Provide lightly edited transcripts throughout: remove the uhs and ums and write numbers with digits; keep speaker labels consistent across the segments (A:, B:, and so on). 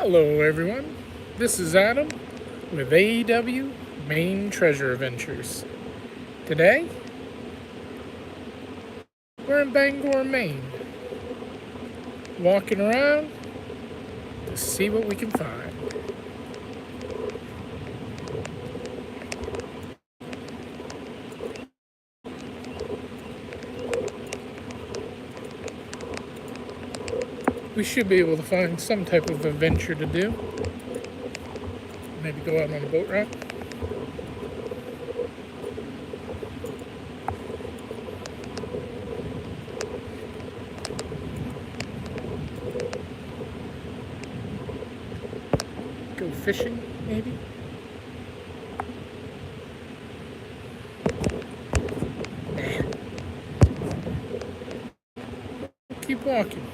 A: Hello everyone, this is Adam with AEW Maine Treasure Adventures. Today, we're in Bangor, Maine, walking around to see what we can find. We should be able to find some type of adventure to do. Maybe go out on a boat ride. Go fishing, maybe. Nah. Keep walking.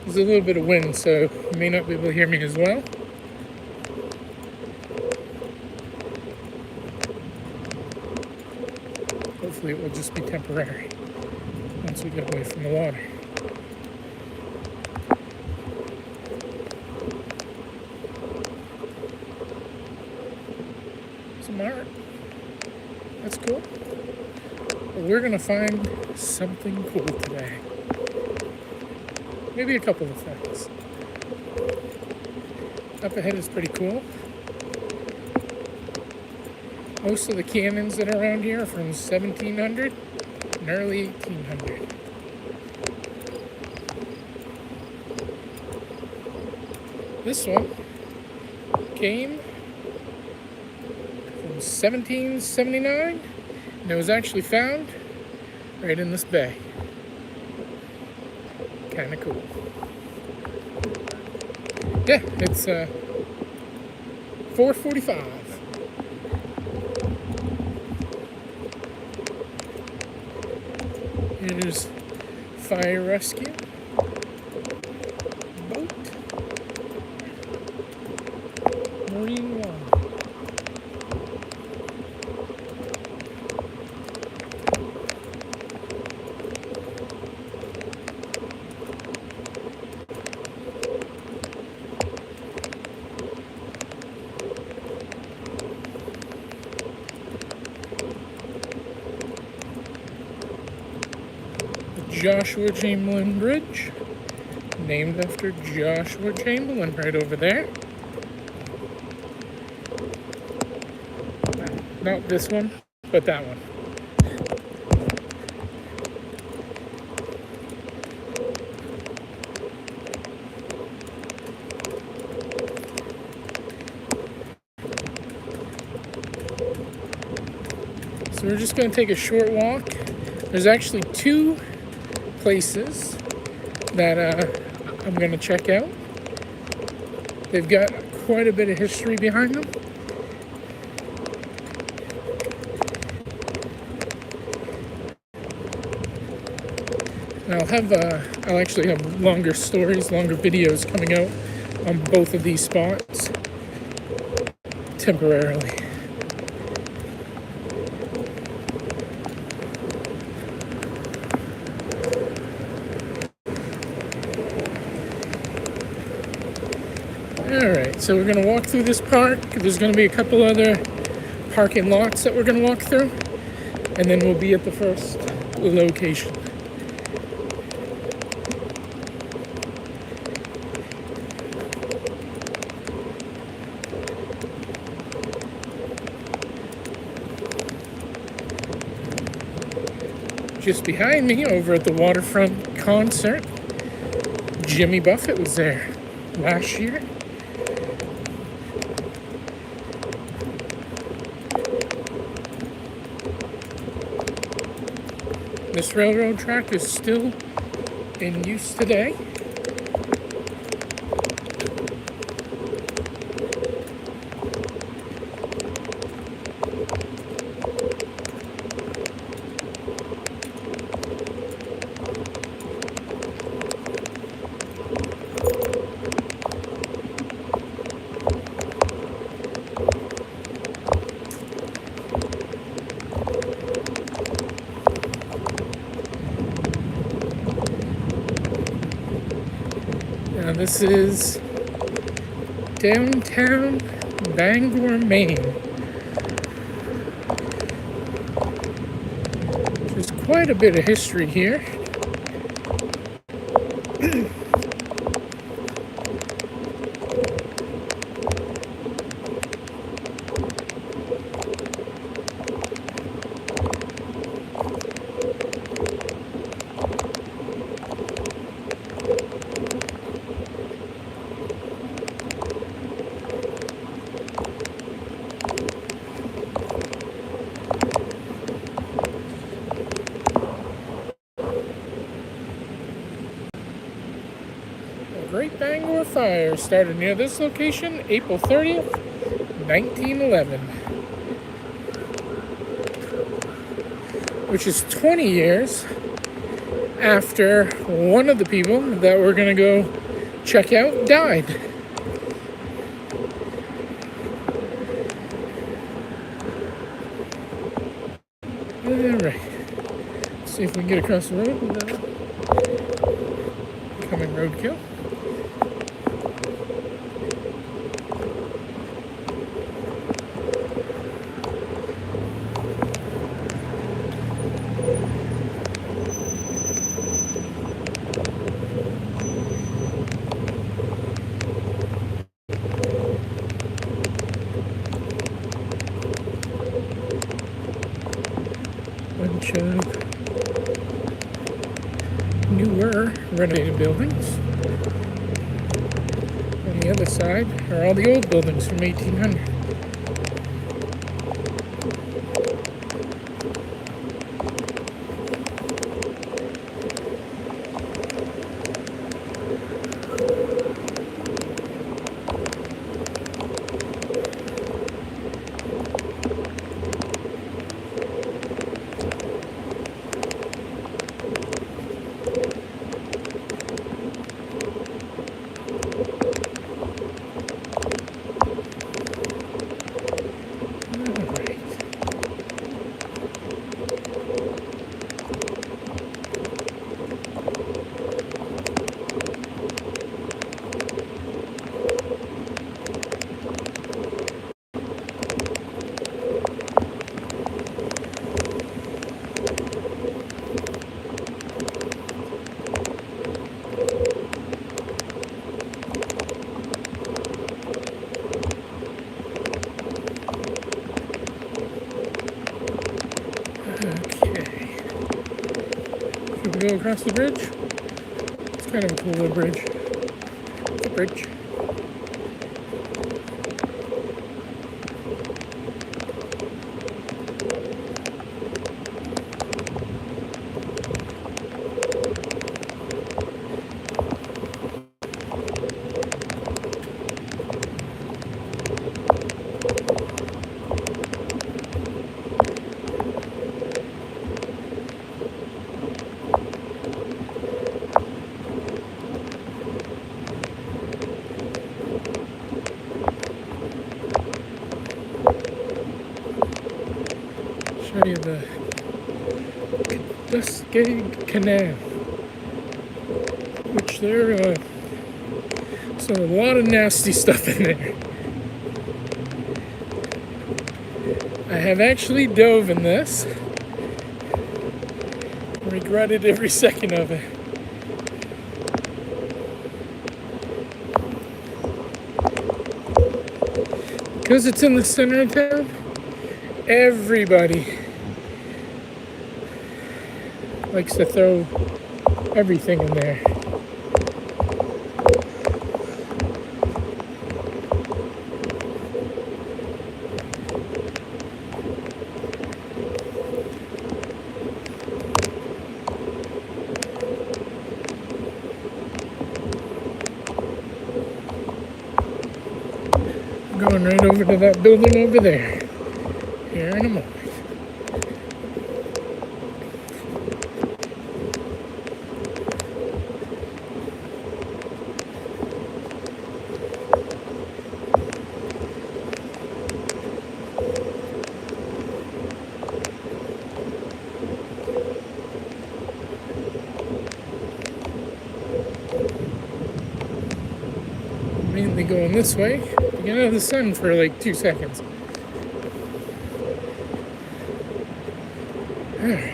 A: There's a little bit of wind, so you may not be able to hear me as well. Hopefully it will just be temporary once we get away from the water. Some art. That's cool. But we're going to find something cool today. Maybe a couple of things. Up ahead is pretty cool. Most of the cannons that are around here are from 1700 and early 1800. This one came from 1779 and it was actually found right in this bay. Kind of cool. Yeah, it's 4:45. Here's fire rescue boat, Marine One. Joshua Chamberlain Bridge, named after Joshua Chamberlain, right over there. Not this one, but that one. So we're just going to take a short walk. There's actually two places that I'm going to check out. They've got quite a bit of history behind them. And I'll actually have longer stories, longer videos coming out on both of these spots temporarily. Alright, so we're going to walk through this park. There's going to be a couple other parking lots that we're going to walk through. And then we'll be at the first location. Just behind me, over at the waterfront concert, Jimmy Buffett was there last year. This railroad track is still in use today. This is downtown Bangor, Maine. There's quite a bit of history here. Great Bangor Fire started near this location April 30th, 1911, which is 20 years after one of the people that we're going to go check out died. Alright, let's see if we can get across the road without becoming roadkill. Bunch of newer renovated buildings. On the other side are all the old buildings from 1800. Go across the bridge. It's kind of a cool little bridge. It's a bridge. Show you the Cascade Canal, which there's a lot of nasty stuff in there. I have actually dove in this. Regretted every second of it. Because it's in the center of town, everybody likes to throw everything in there. Going right over to that building over there. Here in a moment. going this way. You get out of the sun for like 2 seconds. Alright.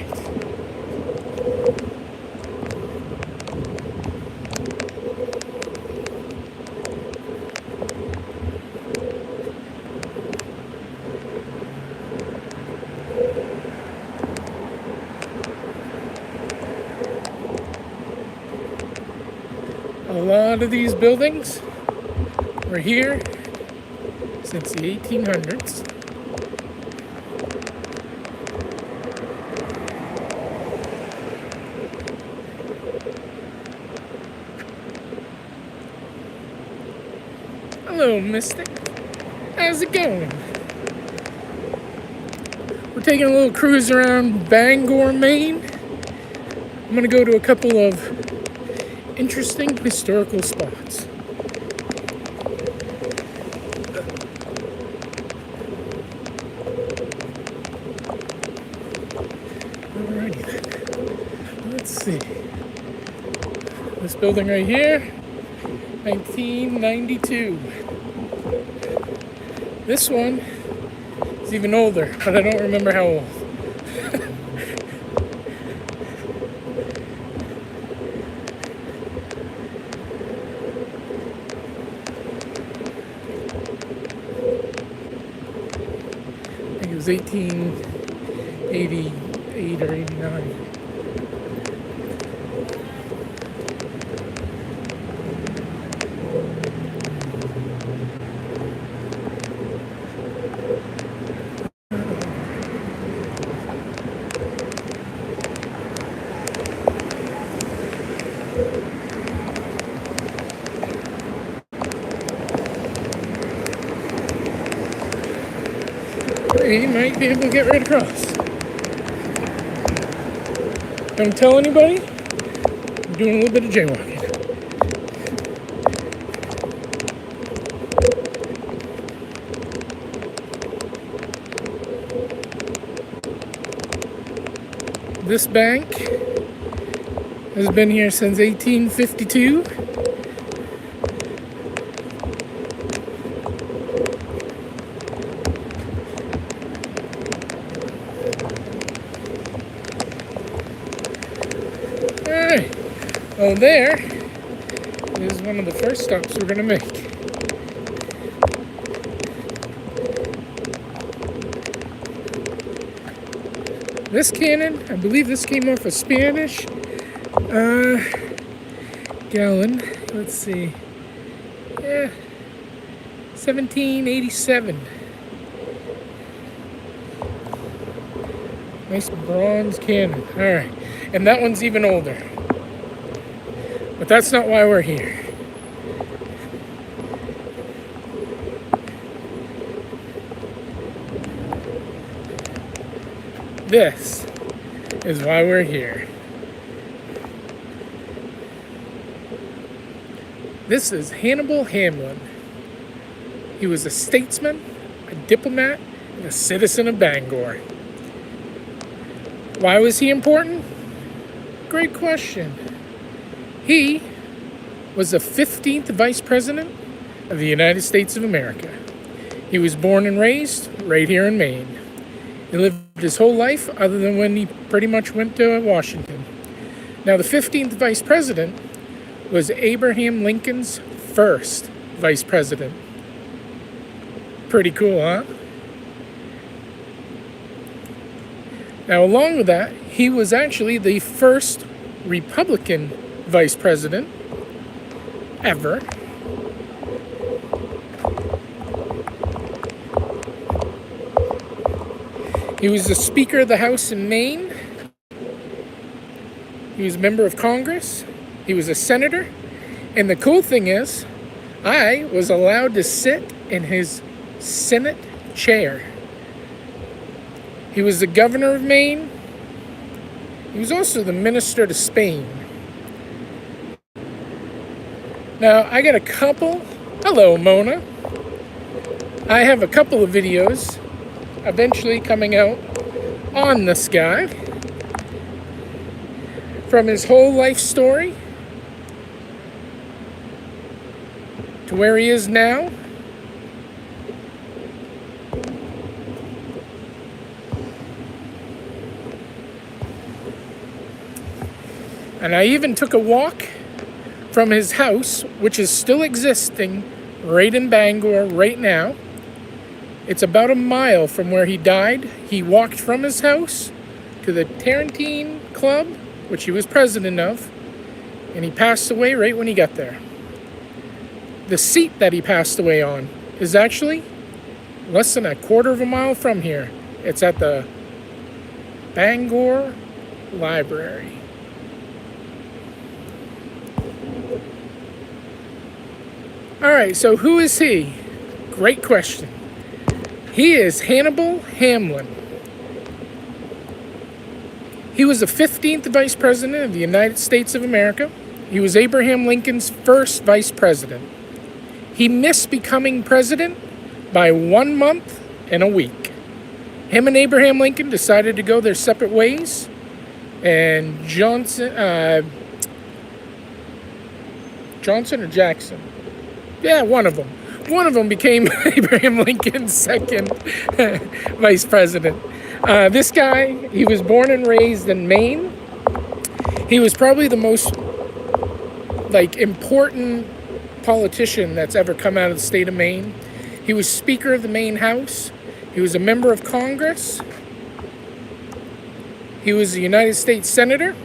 A: A lot of these buildings were here since the 1800s. Hello, Mystic. How's it going? We're taking a little cruise around Bangor, Maine. I'm gonna go to a couple of interesting historical spots. Alrighty then. Let's see. This building right here, 1992. This one is even older, but I don't remember how old. I think it was 1888 or 89. You might be able to get right across. Don't tell anybody. I'm doing a little bit of jaywalking. This bank has been here since 1852. Alright, well there is one of the first stops we're going to make. This cannon, I believe this came off a Spanish gallon. Let's see. Yeah, 1787. Nice bronze cannon. Alright, and that one's even older. But that's not why we're here. This is why we're here. This is Hannibal Hamlin. He was a statesman, a diplomat, and a citizen of Bangor. Why was he important? Great question. He was the 15th Vice President of the United States of America. He was born and raised right here in Maine. He lived his whole life other than when he pretty much went to Washington. Now, the 15th Vice President was Abraham Lincoln's first Vice President. Pretty cool, huh? Now, along with that, he was actually the first Republican Vice President ever. He was the Speaker of the House in Maine. He was a member of Congress. He was a senator. And the cool thing is, I was allowed to sit in his Senate chair. He was the governor of Maine. He was also the minister to Spain. Now, I got a couple. Hello, Mona. I have a couple of videos eventually coming out on this guy from his whole life story to where he is now. And I even took a walk from his house, which is still existing right in Bangor right now. It's about a mile from where he died. He walked from his house to the Tarantine Club, which he was president of, and he passed away right when he got there. The seat that he passed away on is actually less than a quarter of a mile from here. It's at the Bangor Library. All right, so who is he? Great question. He is Hannibal Hamlin. He was the 15th Vice President of the United States of America. He was Abraham Lincoln's first Vice President. He missed becoming president by 1 month and a week. Him and Abraham Lincoln decided to go their separate ways, and Johnson or Jackson? Yeah, one of them. One of them became Abraham Lincoln's second vice president. This guy, he was born and raised in Maine. He was probably the most important politician that's ever come out of the state of Maine. He was Speaker of the Maine House. He was a member of Congress. He was a United States Senator.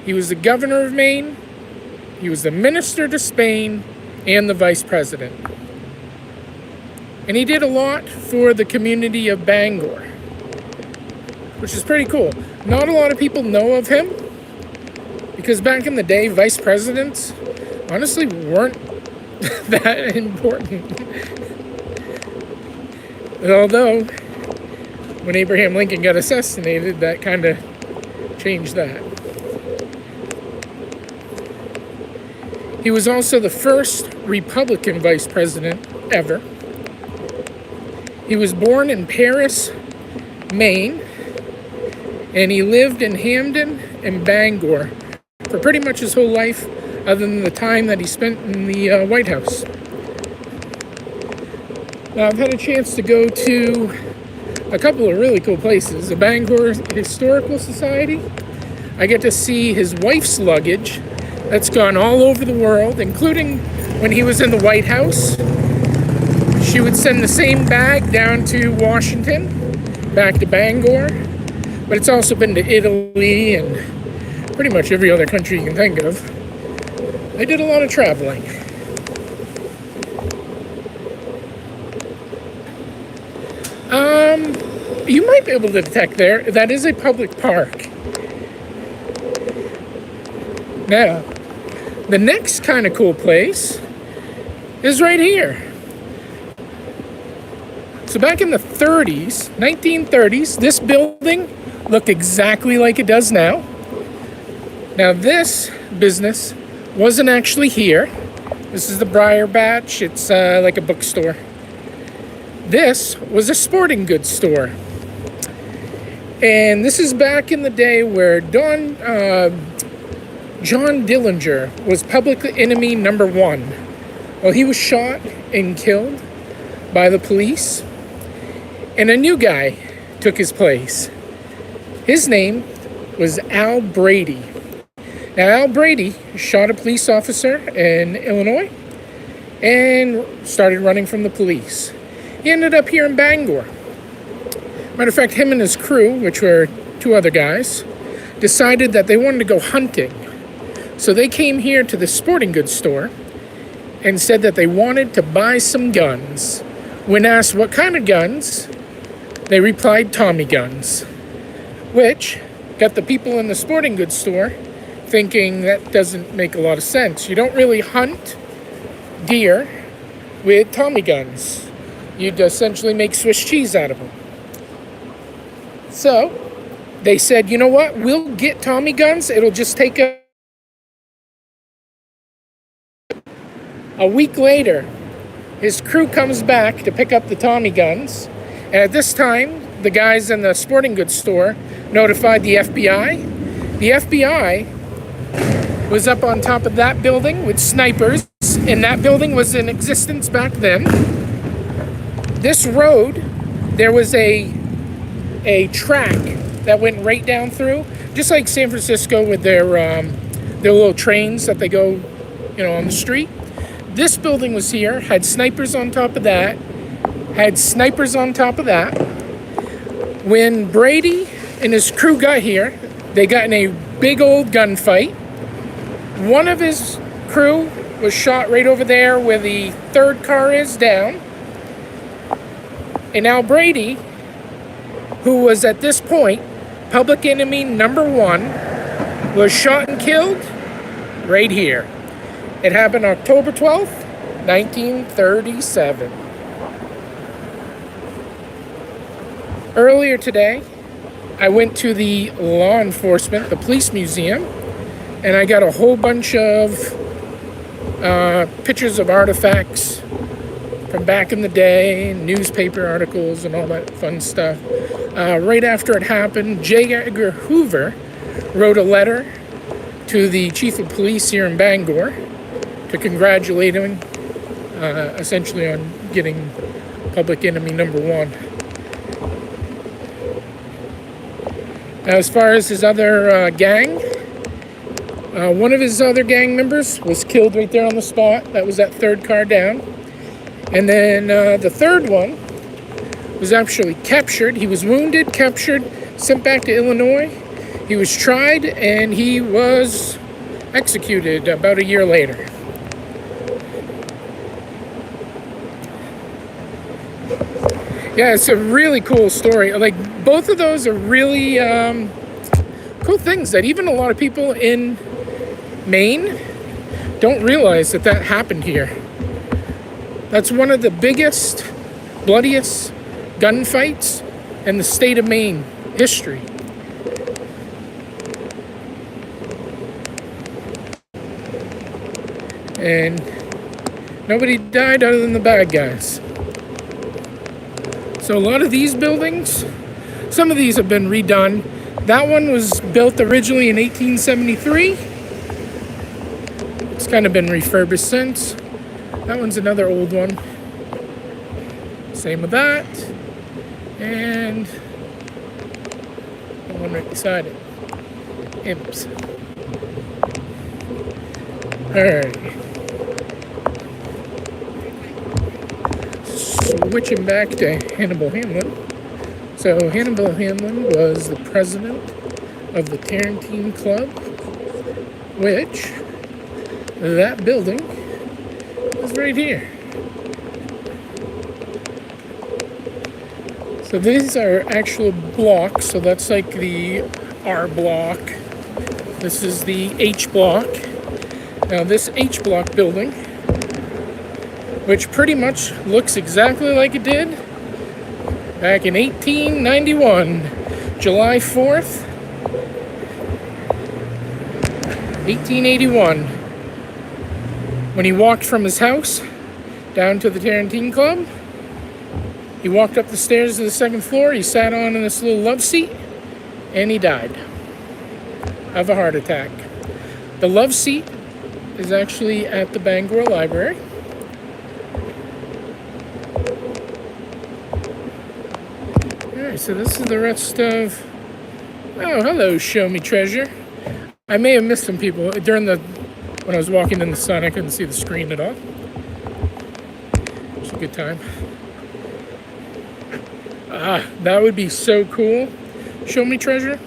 A: He was the Governor of Maine. He was the Minister to Spain and the Vice President. And he did a lot for the community of Bangor, which is pretty cool. Not a lot of people know of him, because back in the day, vice presidents honestly weren't that important. Although, when Abraham Lincoln got assassinated, that kind of changed that. He was also the first Republican vice president ever. He was born in Paris, Maine, and he lived in Hamden and Bangor for pretty much his whole life, other than the time that he spent in the White House. Now, I've had a chance to go to a couple of really cool places. The Bangor Historical Society. I get to see his wife's luggage that's gone all over the world, including when he was in the White House. She would send the same bag down to Washington, back to Bangor, but it's also been to Italy and pretty much every other country you can think of. They did a lot of traveling. You might be able to detect there, that is a public park. Now, the next kind of cool place is right here. So back in the 1930s, this building looked exactly like it does now. Now this business wasn't actually here. This is the Briar Batch. It's like a bookstore. This was a sporting goods store. And this is back in the day where John Dillinger was public enemy number one. Well, he was shot and killed by the police, and a new guy took his place. His name was Al Brady. Now, Al Brady shot a police officer in Illinois and started running from the police. He ended up here in Bangor. Matter of fact, him and his crew, which were two other guys, decided that they wanted to go hunting. So they came here to the sporting goods store and said that they wanted to buy some guns. When asked what kind of guns, they replied Tommy guns, which got the people in the sporting goods store thinking that doesn't make a lot of sense. You don't really hunt deer with Tommy guns. You'd essentially make Swiss cheese out of them. So they said, you know what, we'll get Tommy guns. It'll just take a week later. His crew comes back to pick up the Tommy guns. And at this time, the guys in the sporting goods store notified the FBI. The FBI was up on top of that building with snipers house in that building was in existence back then. This road, there was a track that went right down through, just like San Francisco with their little trains that they go, on the street. This building was here, had snipers on top of that, When Brady and his crew got here, they got in a big old gunfight. One of his crew was shot right over there where the third car is down. And now Brady, who was at this point public enemy number 1, was shot and killed right here. It happened October 12th, 1937. Earlier today, I went to the law enforcement, the police museum, and I got a whole bunch of pictures of artifacts from back in the day, newspaper articles and all that fun stuff. Right after it happened, J. Edgar Hoover wrote a letter to the chief of police here in Bangor to congratulate him, essentially on getting public enemy number 1. Now, as far as his other gang, one of his other gang members was killed right there on the spot. That was that third car down. And then the third one was actually captured. He was wounded, captured, sent back to Illinois. He was tried, and he was executed about a year later. Yeah, it's a really cool story. Like, both of those are really cool things that even a lot of people in Maine don't realize that happened here. That's one of the biggest, bloodiest gunfights in the state of Maine history. And nobody died other than the bad guys. So a lot of these buildings, some of these have been redone. That one was built originally in 1873. It's kind of been refurbished since. That one's another old one. Same with that. And the one right beside it. Imps. Alright. Switching back to Hannibal Hamlin. So Hannibal Hamlin was the president of the Tarantine Club, which that building is right here. So these are actual blocks. So that's like the R block. This is the H block. Now this H block building, which pretty much looks exactly like it did back in 1891, July 4th, 1881, when he walked from his house down to the Tarantine Club. He walked up the stairs to the second floor, he sat on in this little love seat, and he died of a heart attack. The love seat is actually at the Bangor Library. Alright, so this is the rest of... Oh, hello, Show Me Treasure. I may have missed some people. When I was walking in the sun, I couldn't see the screen at all. It's a good time. That would be so cool. Show Me Treasure.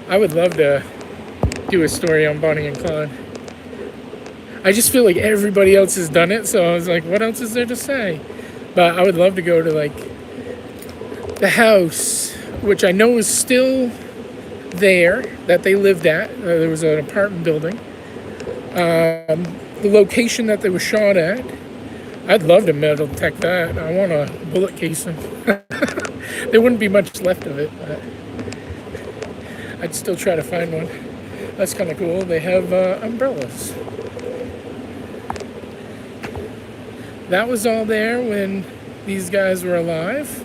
A: I would love to do a story on Bonnie and Clyde. I just feel like everybody else has done it, so I was like, what else is there to say? But I would love to go to, like, the house, which I know is still there, that they lived at. There was an apartment building. The location that they were shot at. I'd love to metal detect that. I want a bullet casing. There wouldn't be much left of it, but I'd still try to find one. That's kind of cool. They have umbrellas. That was all there when these guys were alive.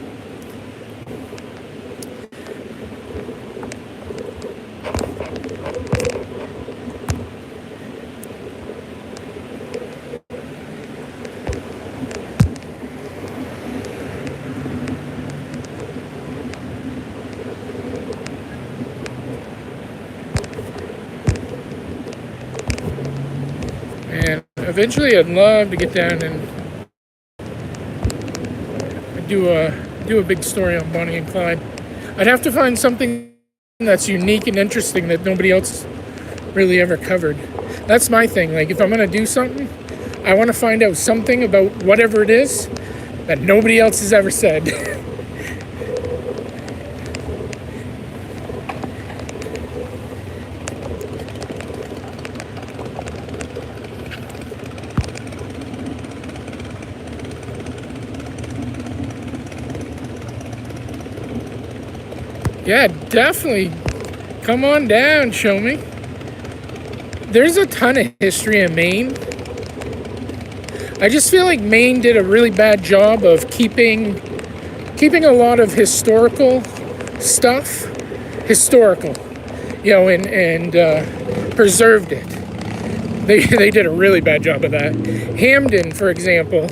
A: eventually I'd love to get down and do a big story on Bonnie and Clyde. I'd have to find something that's unique and interesting that nobody else really ever covered. That's my thing. Like, if I'm gonna do something, I want to find out something about whatever it is that nobody else has ever said. Yeah, definitely. Come on down, show me. There's a ton of history in Maine. I just feel like Maine did a really bad job of keeping a lot of historical stuff historical, and preserved it. They did a really bad job of that. Hamden, for example,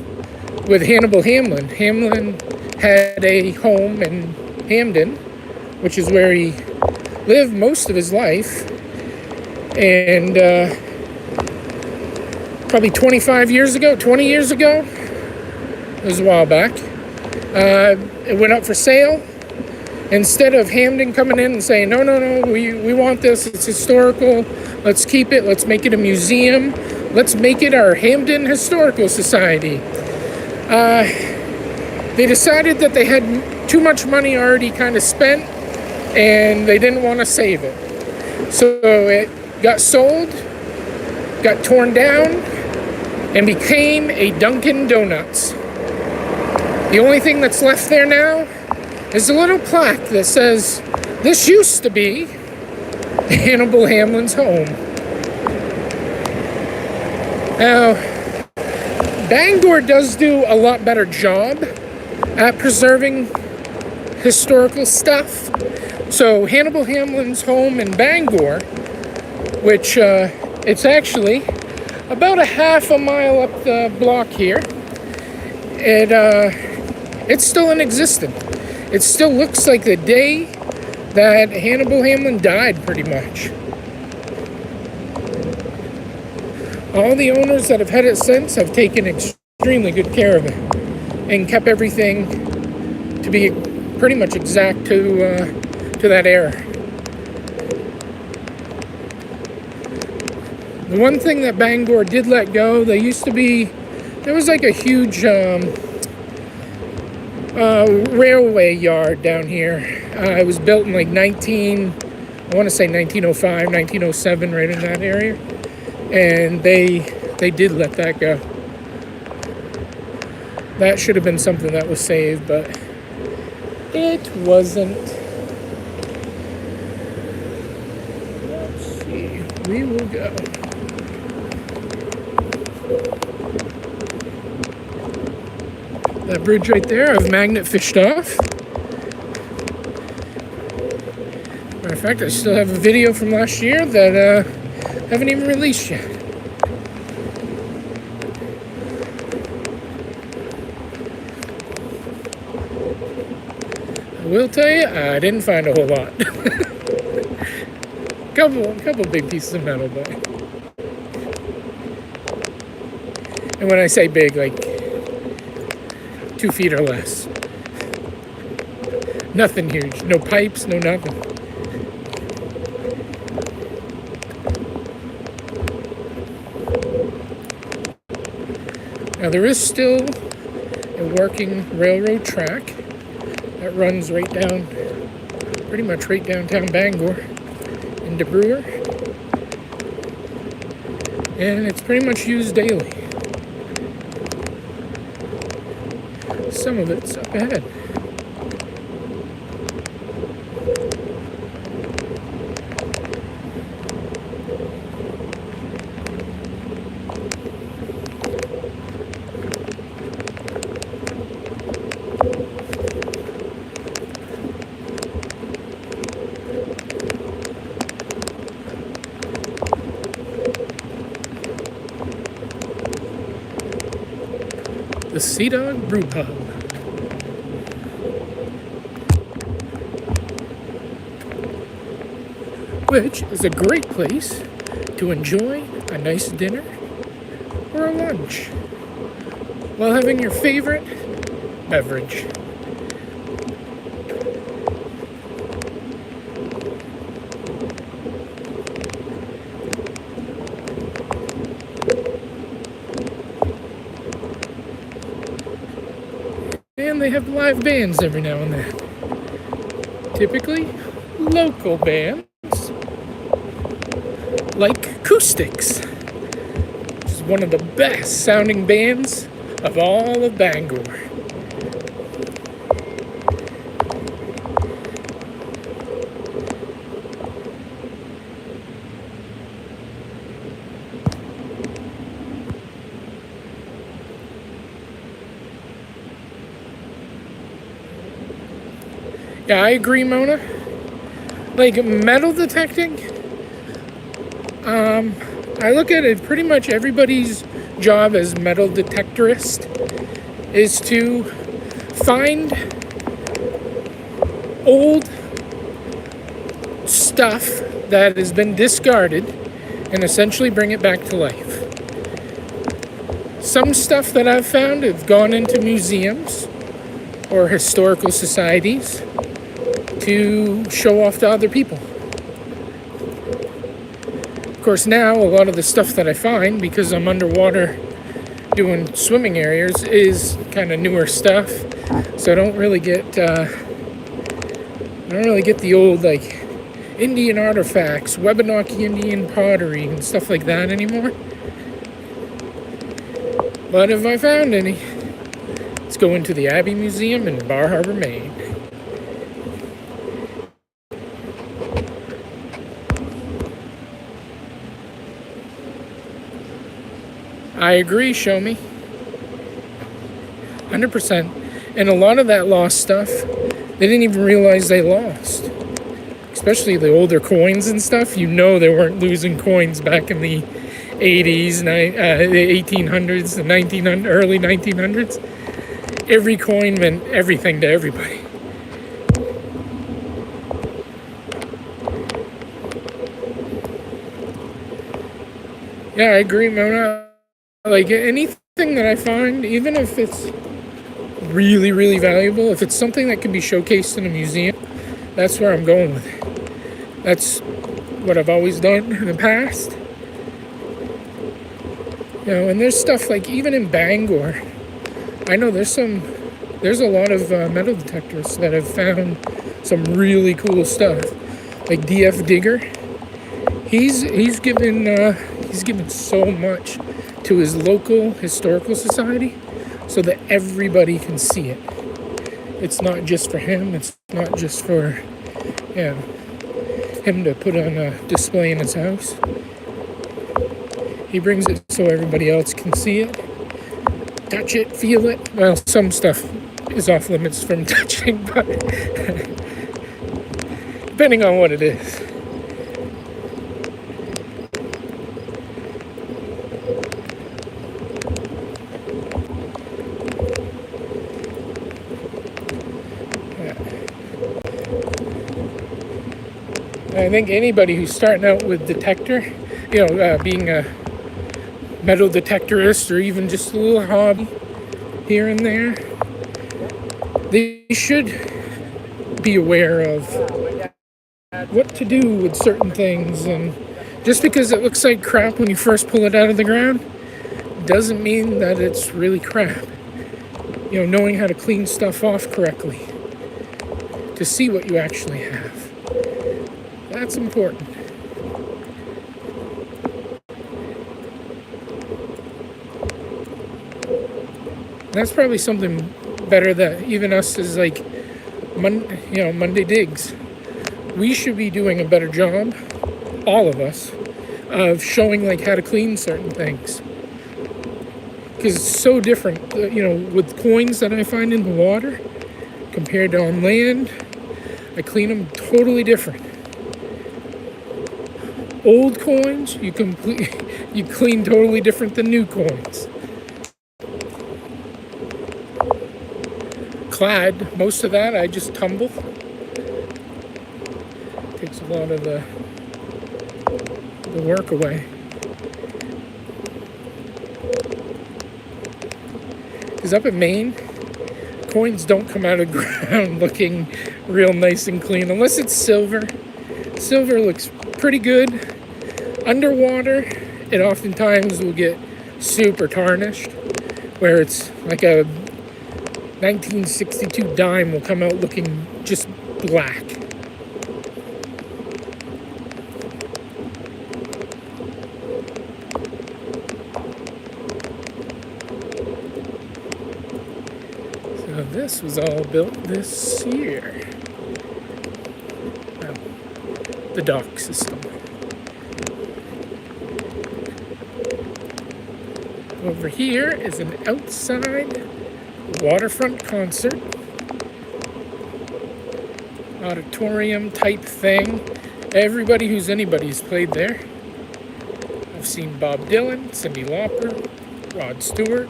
A: with Hannibal Hamlin. Hamlin had a home in Hamden, which is where he lived most of his life. And probably 20 years ago, it was a while back, it went up for sale. Instead of Hamden coming in and saying, no, we want this, it's historical, let's keep it, let's make it a museum, let's make it our Hamden Historical Society. They decided that they had too much money already kind of spent, and they didn't want to save it. So it got sold, got torn down, and became a Dunkin' Donuts. The only thing that's left there now is a little plaque that says, "This used to be Hannibal Hamlin's home." Now, Bangor does do a lot better job at preserving historical stuff. So Hannibal Hamlin's home in Bangor, which it's actually about a half a mile up the block here, it's still in existence. It still looks like the day that Hannibal Hamlin died, pretty much. All the owners that have had it since have taken extremely good care of it and kept everything to be pretty much exact to that era. The one thing that Bangor did let go, there was like a huge railway yard down here. It was built in like 1905, 1907, right in that area. And they did let that go. That should have been something that was saved, but it wasn't. Let's see. We will go. That bridge right there, I've magnet fished off. Matter of fact, I still have a video from last year that I haven't even released yet. I will tell you, I didn't find a whole lot. couple big pieces of metal, but. And when I say big, like 2 feet or less. Nothing huge. No pipes, no nothing. Now there is still a working railroad track that runs right down, pretty much right downtown Bangor into Brewer. And it's pretty much used daily. Some of it's up ahead. The Sea Dog Brew Pub. Which is a great place to enjoy a nice dinner or a lunch while having your favorite beverage. And they have live bands every now and then. Typically, local bands like Acoustics, which is one of the best sounding bands of all of Bangor. Yeah, I agree, Mona. Like metal detecting, I look at it pretty much everybody's job as metal detectorist is to find old stuff that has been discarded and essentially bring it back to life. Some stuff that I've found have gone into museums or historical societies to show off to other people. Of course, now a lot of the stuff that I find, because I'm underwater doing swimming areas, is kind of newer stuff. So I don't really get the old like Indian artifacts, Wabanaki Indian pottery and stuff like that anymore. But if I found any, let's go into the Abbey Museum in Bar Harbor, Maine. I agree, show me. 100%. And a lot of that lost stuff, they didn't even realize they lost. Especially the older coins and stuff. You know they weren't losing coins back in the 80s, the 1800s, the early 1900s. Every coin meant everything to everybody. Yeah, I agree, Mona. Like anything that I find, even if it's really, really valuable, if it's something that can be showcased in a museum, that's where I'm going with it. That's what I've always done in the past. You know, and there's stuff like even in Bangor, I know there's a lot of metal detectors that have found some really cool stuff. Like DF Digger, he's given so much to his local historical society so that everybody can see it. It's not just for him, it's not just for him to put on a display in his house. He brings it so everybody else can see it, touch it, feel it. Well, some stuff is off limits from touching, but depending on what it is. I think anybody who's starting out with detector, being a metal detectorist or even just a little hobby here and there, they should be aware of what to do with certain things. And just because it looks like crap when you first pull it out of the ground doesn't mean that it's really crap. Knowing how to clean stuff off correctly to see what you actually have. That's important. That's probably something better that even us as like, Monday Digs, we should be doing a better job, all of us, of showing like how to clean certain things. Because it's so different, with coins that I find in the water compared to on land. I clean them totally different. Old coins, you clean totally different than new coins. Clad, most of that I just tumble. Takes a lot of the work away. Because up in Maine, coins don't come out of the ground looking real nice and clean, unless it's silver. Silver looks pretty good. Underwater, it oftentimes will get super tarnished, where it's like a 1962 dime will come out looking just black. So this was all built this year. Well, the dock system. Over here is an outside waterfront concert. Auditorium type thing. Everybody who's anybody's played there. I've seen Bob Dylan, Cyndi Lauper, Rod Stewart,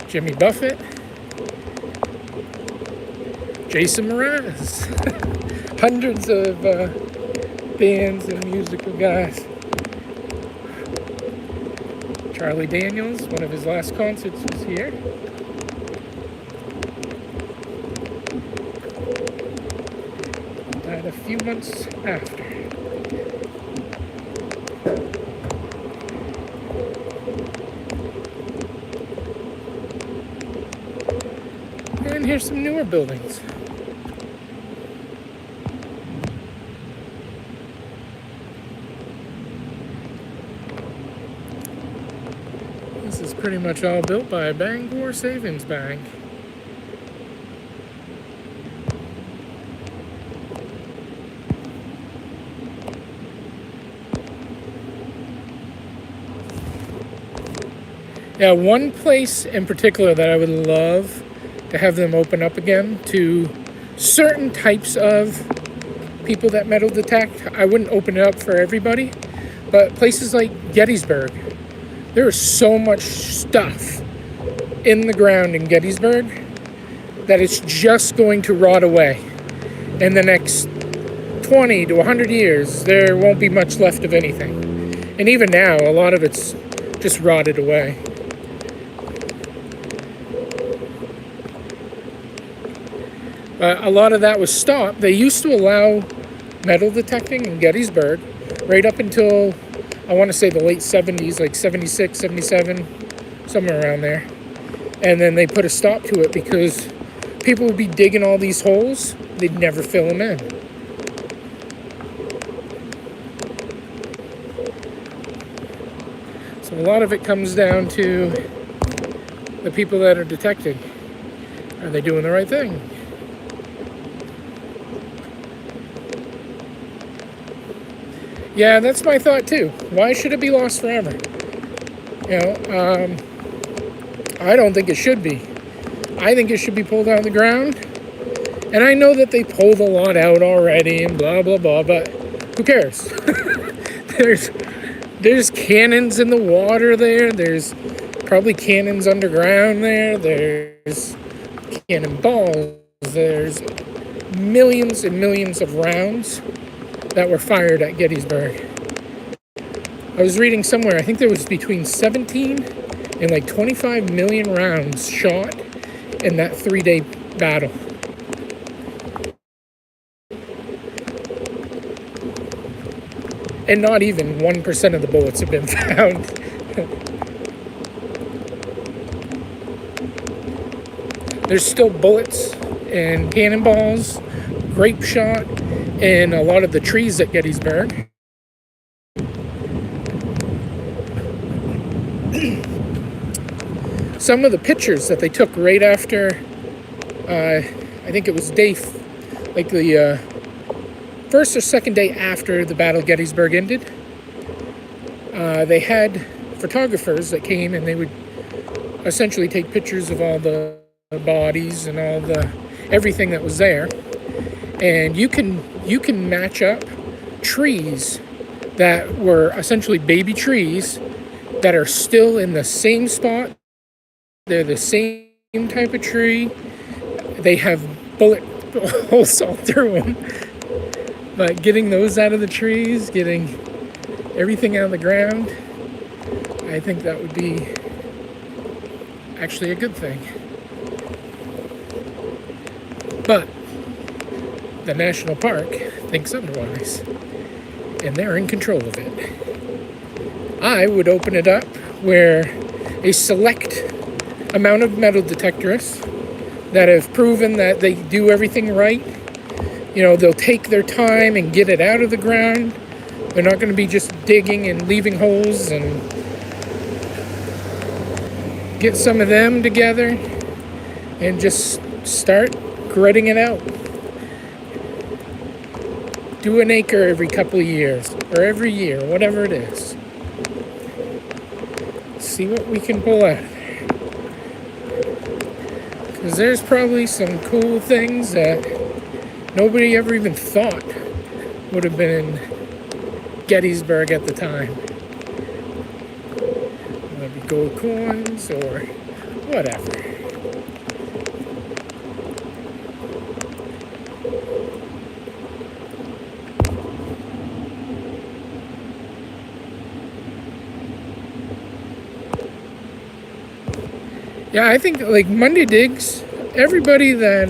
A: Jimmy Buffett, Jason Mraz. Hundreds of bands and musical guys. Charlie Daniels, one of his last concerts was here. Died a few months after. And here's some newer buildings. This is pretty much all built by Bangor Savings Bank. Yeah, one place in particular that I would love to have them open up again to certain types of people that metal detect. I wouldn't open it up for everybody, but places like Gettysburg. There is so much stuff in the ground in Gettysburg that it's just going to rot away. In the next 20 to 100 years, there won't be much left of anything. And even now, a lot of it's just rotted away. But a lot of that was stopped. They used to allow metal detecting in Gettysburg right up until, I want to say, the late 70s, like 76, 77, somewhere around there. And then they put a stop to it because people would be digging all these holes. They'd never fill them in. So a lot of it comes down to the people that are detecting. Are they doing the right thing? Yeah, that's my thought too. Why should it be lost forever? You know, I don't think it should be. I think it should be pulled out of the ground. And I know that they pulled a lot out already and blah, blah, blah, but who cares? There's cannons in the water there. There's probably cannons underground there. There's cannonballs. There's millions and millions of rounds that were fired at Gettysburg. I was reading somewhere, I think there was between 17 and like 25 million rounds shot in that 3-day battle. And not even 1% of the bullets have been found. There's still bullets and cannonballs, grape shot, in a lot of the trees at Gettysburg. Some of the pictures that they took right after, I think it was like the first or second day after the Battle of Gettysburg ended, they had photographers that came and they would essentially take pictures of all the bodies and all the everything that was there. And you can match up trees that were essentially baby trees that are still in the same spot. They're the same type of tree. They have bullet holes all through them. But getting those out of the trees, getting everything out of the ground, I think that would be actually a good thing. But the national park thinks otherwise, and they're in control of it. I would open it up where a select amount of metal detectorists that have proven that they do everything right, they'll take their time and get it out of the ground. They're not going to be just digging and leaving holes, and get some of them together and just start gritting it out. Do an acre every couple of years, or every year, whatever it is. See what we can pull out of there. Because there's probably some cool things that nobody ever even thought would have been in Gettysburg at the time. Maybe gold coins or whatever. Yeah, I think like Monday Digs, everybody that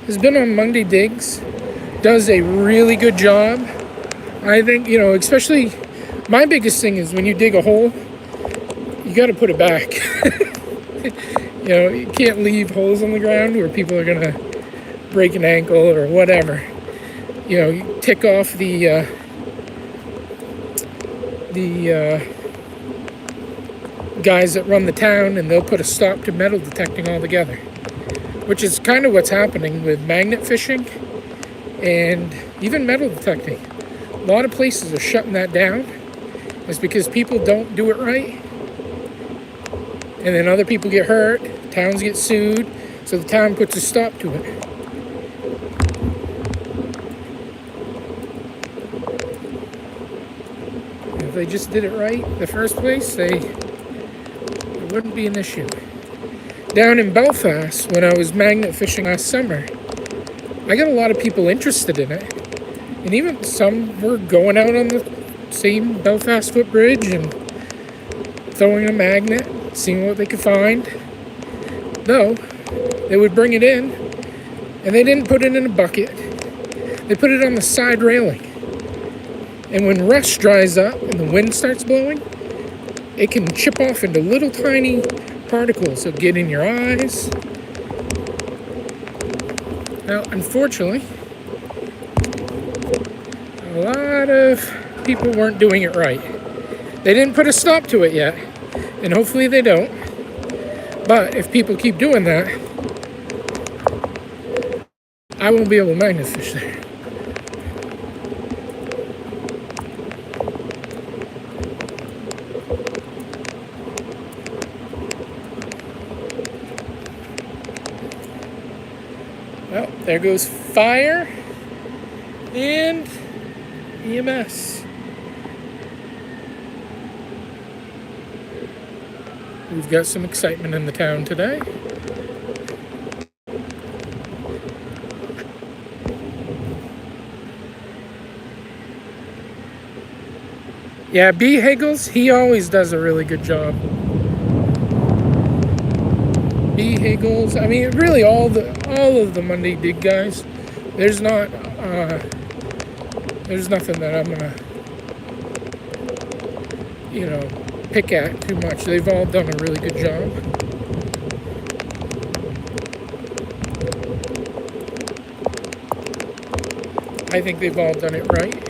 A: has been on Monday Digs does a really good job. I think, especially my biggest thing is when you dig a hole, you got to put it back. You can't leave holes on the ground where people are going to break an ankle or whatever. You tick off the guys that run the town, and they'll put a stop to metal detecting altogether, which is kind of what's happening with magnet fishing and even metal detecting. A lot of places are shutting that down. It's because people don't do it right, and then other people get hurt, towns get sued, so the town puts a stop to it. If they just did it right the first place, it wouldn't be an issue. Down in Belfast, when I was magnet fishing last summer, I got a lot of people interested in it. And even some were going out on the same Belfast footbridge and throwing a magnet, seeing what they could find. Though, they would bring it in, and they didn't put it in a bucket. They put it on the side railing. And when rust dries up and the wind starts blowing, it can chip off into little tiny particles that get in your eyes. Now, unfortunately, a lot of people weren't doing it right. They didn't put a stop to it yet, and hopefully they don't. But if people keep doing that, I won't be able to magnet fish there. Well, there goes fire and EMS. We've got some excitement in the town today. Yeah, B. Higgles, he always does a really good job. B. Higgles, I mean, really all of the Monday Dig guys. There's nothing that I'm gonna, pick at too much. They've all done a really good job. I think they've all done it right.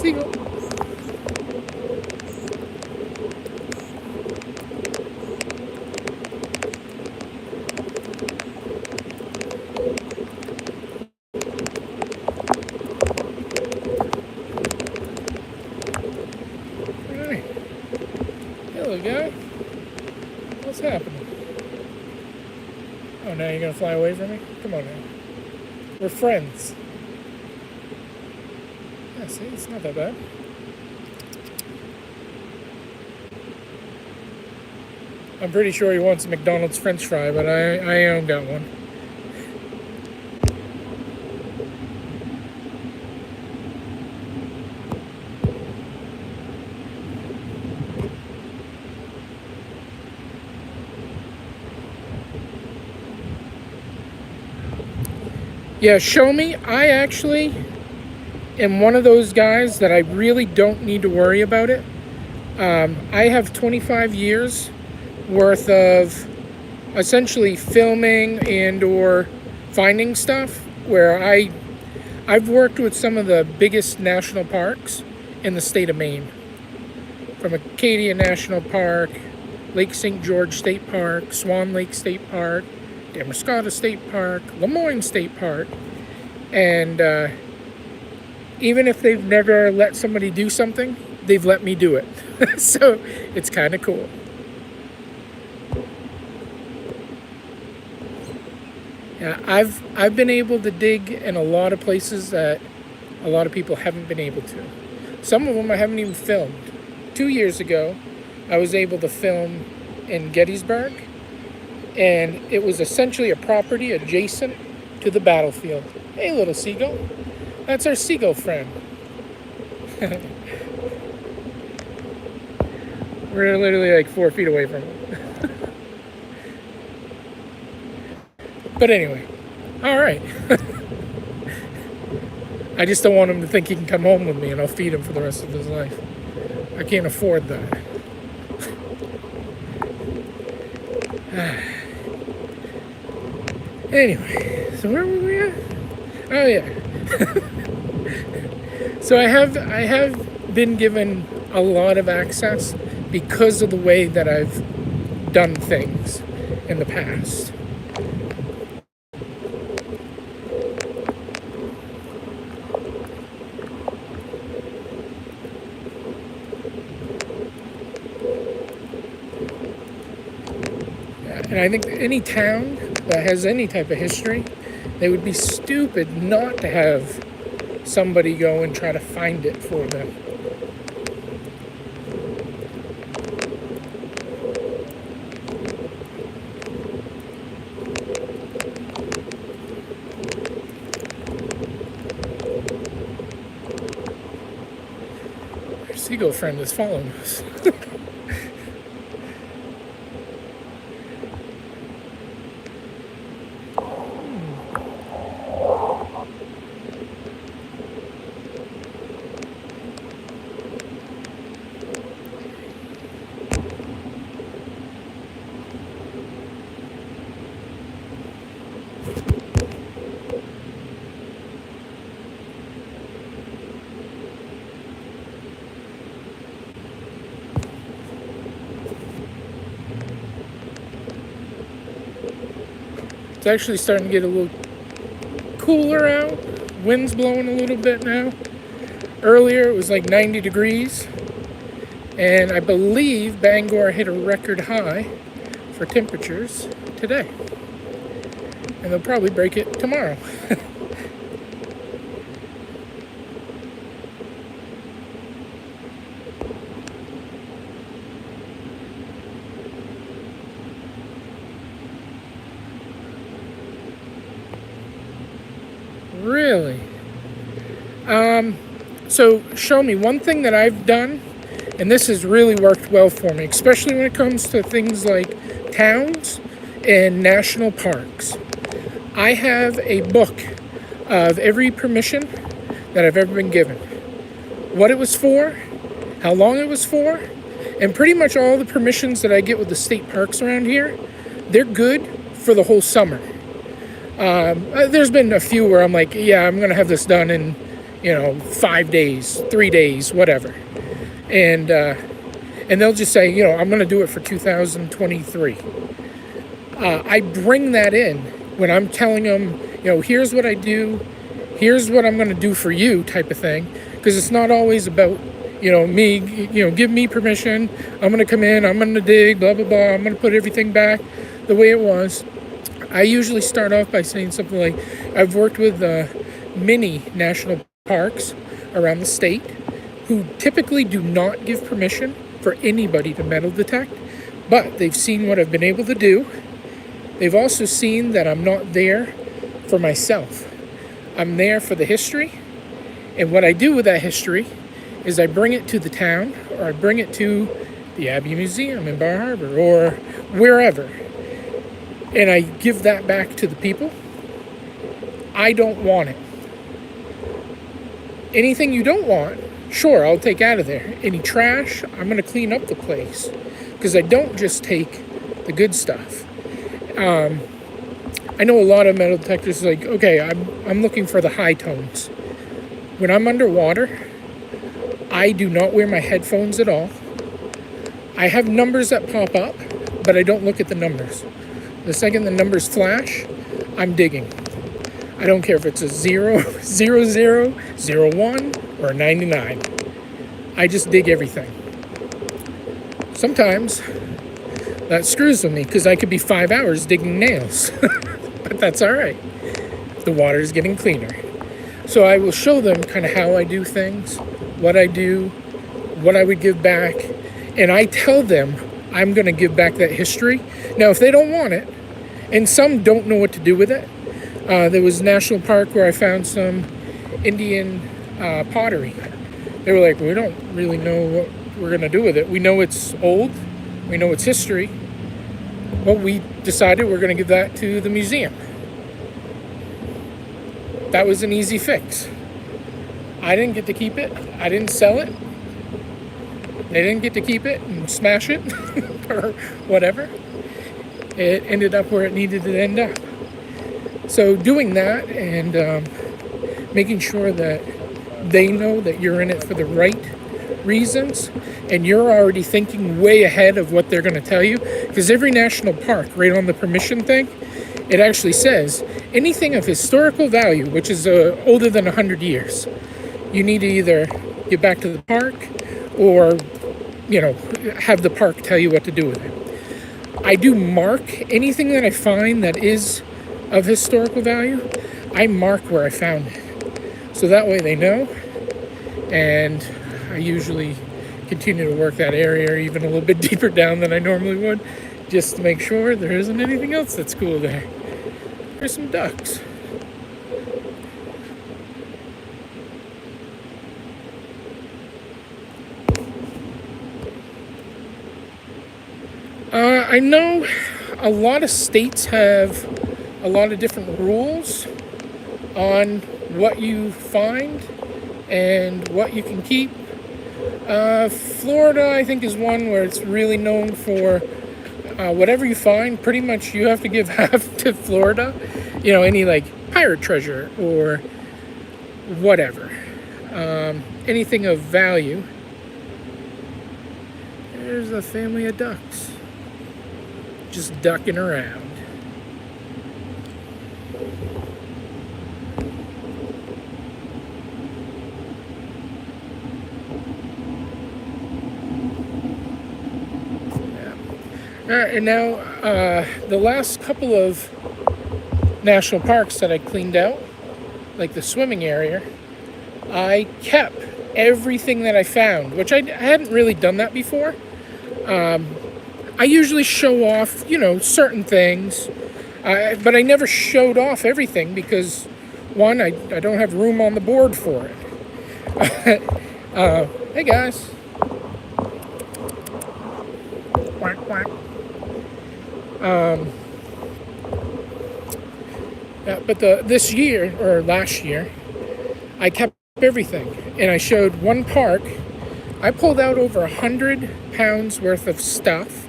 A: Seagull. Alright. Hello, guy. What's happening? Oh, now you're gonna fly away from me? Come on now. We're friends. Yeah, see, it's not that bad. I'm pretty sure he wants a McDonald's French fry, but I don't got one. Yeah, show me. I actually am one of those guys that I really don't need to worry about it. I have 25 years worth of essentially filming and or finding stuff where I've worked with some of the biggest national parks in the state of Maine. From Acadia National Park, Lake St. George State Park, Swan Lake State Park, Damascotta State Park, Lemoyne State Park. And even if they've never let somebody do something, they've let me do it. So it's kind of cool. Yeah, I've been able to dig in a lot of places that a lot of people haven't been able to. Some of them I haven't even filmed. 2 years ago, I was able to film in Gettysburg, and it was essentially a property adjacent to the battlefield. Hey, little seagull. That's our seagull friend. We're literally like 4 feet away from him. But anyway, all right. I just don't want him to think he can come home with me and I'll feed him for the rest of his life. I can't afford that. Anyway, so where were we at? Oh yeah. So I have been given a lot of access because of the way that I've done things in the past. And I think any town that has any type of history, they would be stupid not to have somebody go and try to find it for them. Our seagull friend is following us. It's actually starting to get a little cooler out. Wind's blowing a little bit now. Earlier it was like 90 degrees. And I believe Bangor hit a record high for temperatures today. And they'll probably break it tomorrow. Really? So show me one thing that I've done, and this has really worked well for me, especially when it comes to things like towns and national parks. I have a book of every permission that I've ever been given, what it was for, how long it was for, and pretty much all the permissions that I get with the state parks around here, they're good for the whole summer. There's been a few where I'm like, yeah, I'm going to have this done in, 5 days, 3 days, whatever. And they'll just say, I'm going to do it for 2023. I bring that in when I'm telling them, here's what I do, here's what I'm going to do for you type of thing. Because it's not always about, me, give me permission, I'm going to come in, I'm going to dig, blah, blah, blah, I'm going to put everything back the way it was. I usually start off by saying something like, I've worked with many national parks around the state who typically do not give permission for anybody to metal detect, But they've seen what I've been able to do. They've also seen that I'm not there for myself. I'm there for the history. And what I do with that history is I bring it to the town, or I bring it to the Abbey Museum in Bar Harbor, or wherever. And I give that back to the people. I don't want it. Anything you don't want, sure, I'll take out of there. Any trash, I'm going to clean up the place. Because I don't just take the good stuff. I know a lot of metal detectors like, okay, I'm looking for the high tones. When I'm underwater, I do not wear my headphones at all. I have numbers that pop up, but I don't look at the numbers. The second the numbers flash, I'm digging. I don't care if it's a 0, 0, 0, 0, 1, or a 99. I just dig everything. Sometimes that screws with me because I could be 5 hours digging nails. But that's all right. The water is getting cleaner. So I will show them kind of how I do things, what I do, what I would give back. And I tell them I'm going to give back that history. Now, if they don't want it, and some don't know what to do with it, there was a national park where I found some Indian pottery. They were like, we don't really know what we're going to do with it. We know it's old. We know it's history. But we decided we're going to give that to the museum. That was an easy fix. I didn't get to keep it. I didn't sell it. They didn't get to keep it and smash it or whatever. It ended up where it needed to end up. So doing that and making sure that they know that you're in it for the right reasons and you're already thinking way ahead of what they're going to tell you. Because every national park, right on the permission thing, it actually says anything of historical value, which is older than 100 years, you need to either get back to the park or, have the park tell you what to do with it. I do mark anything that I find that is of historical value. I mark where I found it. So that way they know. And I usually continue to work that area even a little bit deeper down than I normally would, just to make sure there isn't anything else that's cool there. There's some ducks. I know a lot of states have a lot of different rules on what you find and what you can keep. Florida, I think, is one where it's really known for whatever you find, pretty much you have to give half to Florida. Any like pirate treasure or whatever. Anything of value. There's a family of ducks just ducking around. And now, the last couple of national parks that I cleaned out, like the swimming area, I kept everything that I found, which I hadn't really done that before. I usually show off, certain things, but I never showed off everything because, one, I don't have room on the board for it. Hey guys. Quack, quack. But this year, or last year, I kept everything. And I showed one park. I pulled out over 100 pounds worth of stuff.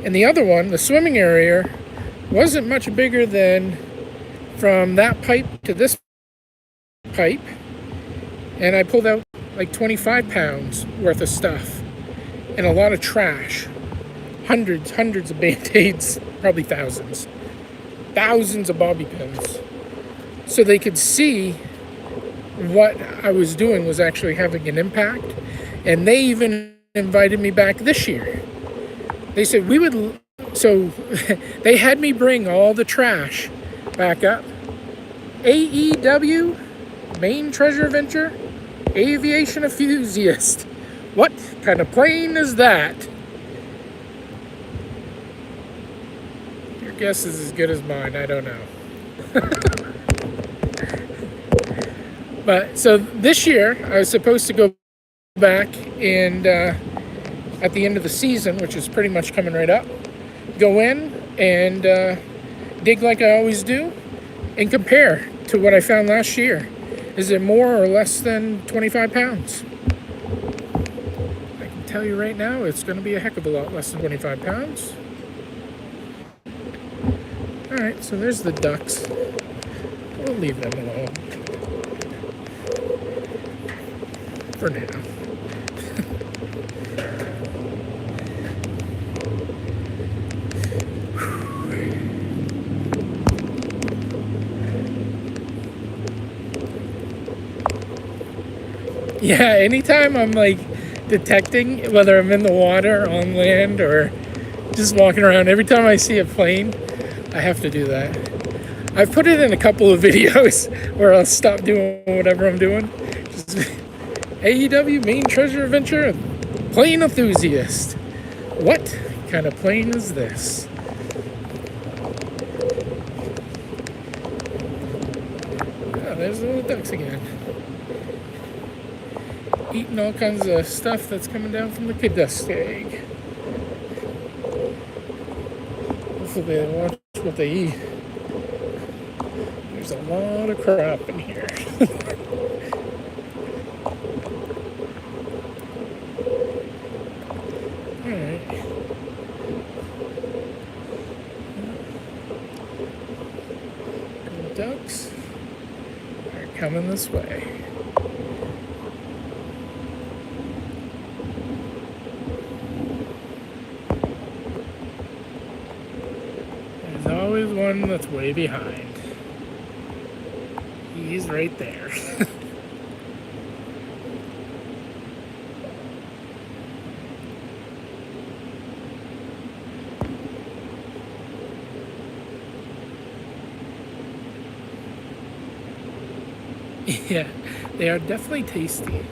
A: And the other one, the swimming area, wasn't much bigger than from that pipe to this pipe. And I pulled out like 25 pounds worth of stuff. And a lot of trash. Hundreds of Band-Aids, probably thousands of bobby pins. So they could see what I was doing was actually having an impact. And they even invited me back this year. They said so they had me bring all the trash back up. AEW, Maine Treasure Venture, Aviation Enthusiast. What kind of plane is that? guess is as good as mine. I don't know. But so this year, I was supposed to go back and at the end of the season, which is pretty much coming right up, go in and dig like I always do and compare to what I found last year. Is it more or less than 25 pounds? I can tell you right now, it's going to be a heck of a lot less than 25 pounds. All right, so there's the ducks. We'll leave them alone for now. Yeah, anytime I'm like detecting whether I'm in the water, on land, or just walking around, every time I see a plane, I have to do that. I've put it in a couple of videos where I'll stop doing whatever I'm doing. Just, AEW Maine Treasure Adventure Plane Enthusiast. What kind of plane is this? Oh, there's the little ducks again. Eating all kinds of stuff that's coming down from the dust egg. Hopefully they watch what they eat. There's a lot of crap in here. Alright. The ducks are coming this way. There's always one that's way behind. He's right there. Yeah, they are definitely tasty.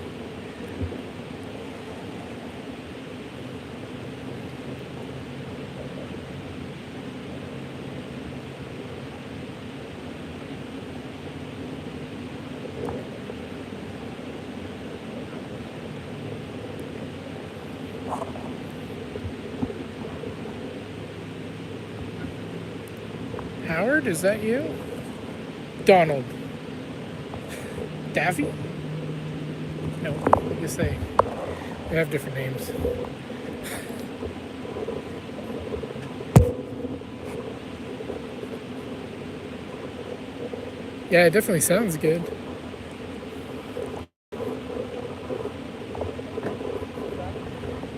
A: Howard, is that you? Donald. Daffy? No, I guess they have different names. Yeah, it definitely sounds good.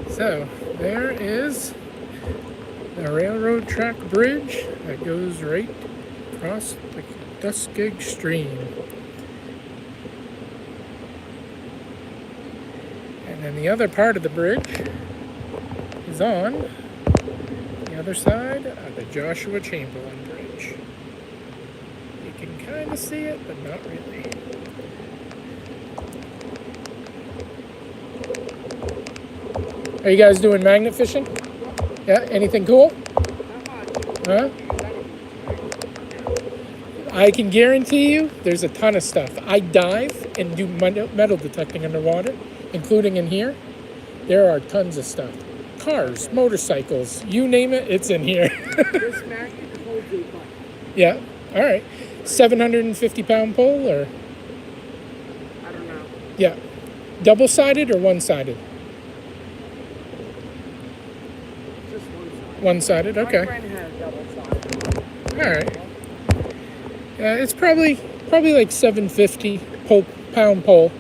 A: So, there is the railroad track bridge that goes right across the Tuskegee Stream. And then the other part of the bridge is on the other side of the Joshua Chamberlain Bridge. You can kind of see it, but not really. Are you guys doing magnet fishing? Yeah, anything cool? Huh? I can guarantee you there's a ton of stuff. I dive and do metal detecting underwater, including in here. There are tons of stuff. Cars, motorcycles, you name it, it's in here.
B: This magnet holds a butt.
A: Yeah, all right. 750-pound pole, or?
B: I don't know.
A: Yeah. Double-sided or one-sided?
B: Just one-sided.
A: One-sided, okay.
B: My friend has double-sided.
A: All right. It's probably like 750 pound pole.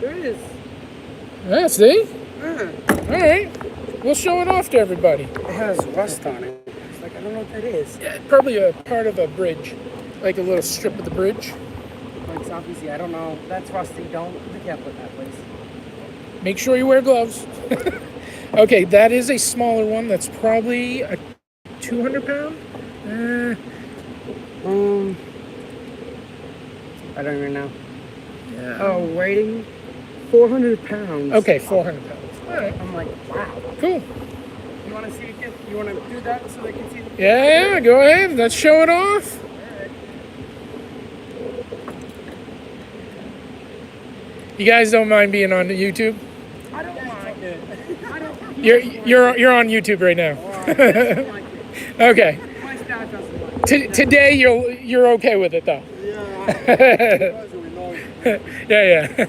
B: There it is.
A: Yeah, see?
B: Uh,
A: All right. We'll show it off to everybody.
B: it has rust on it. It's like, I don't know what that is.
A: Yeah, probably a part of a bridge, like a little strip of the bridge.
B: Like, it's obviously, I don't know. That's rusty. Be careful with that, please.
A: Make sure you wear gloves. Okay, that is a smaller one. That's probably a 200 pound.
B: I don't even know.
A: Yeah.
B: Oh, weighting 400 pounds.
A: Okay, 400 pounds. All right.
B: I'm like, wow.
A: Cool.
B: want to see it? You want to do that so they can see?
A: Yeah, go ahead. Let's show it off. You guys don't mind being on YouTube?
B: I don't mind it. I don't.
A: You're on YouTube right now. Okay.
B: My dad doesn't like it.
A: Today you're okay with it though. Yeah. Yeah.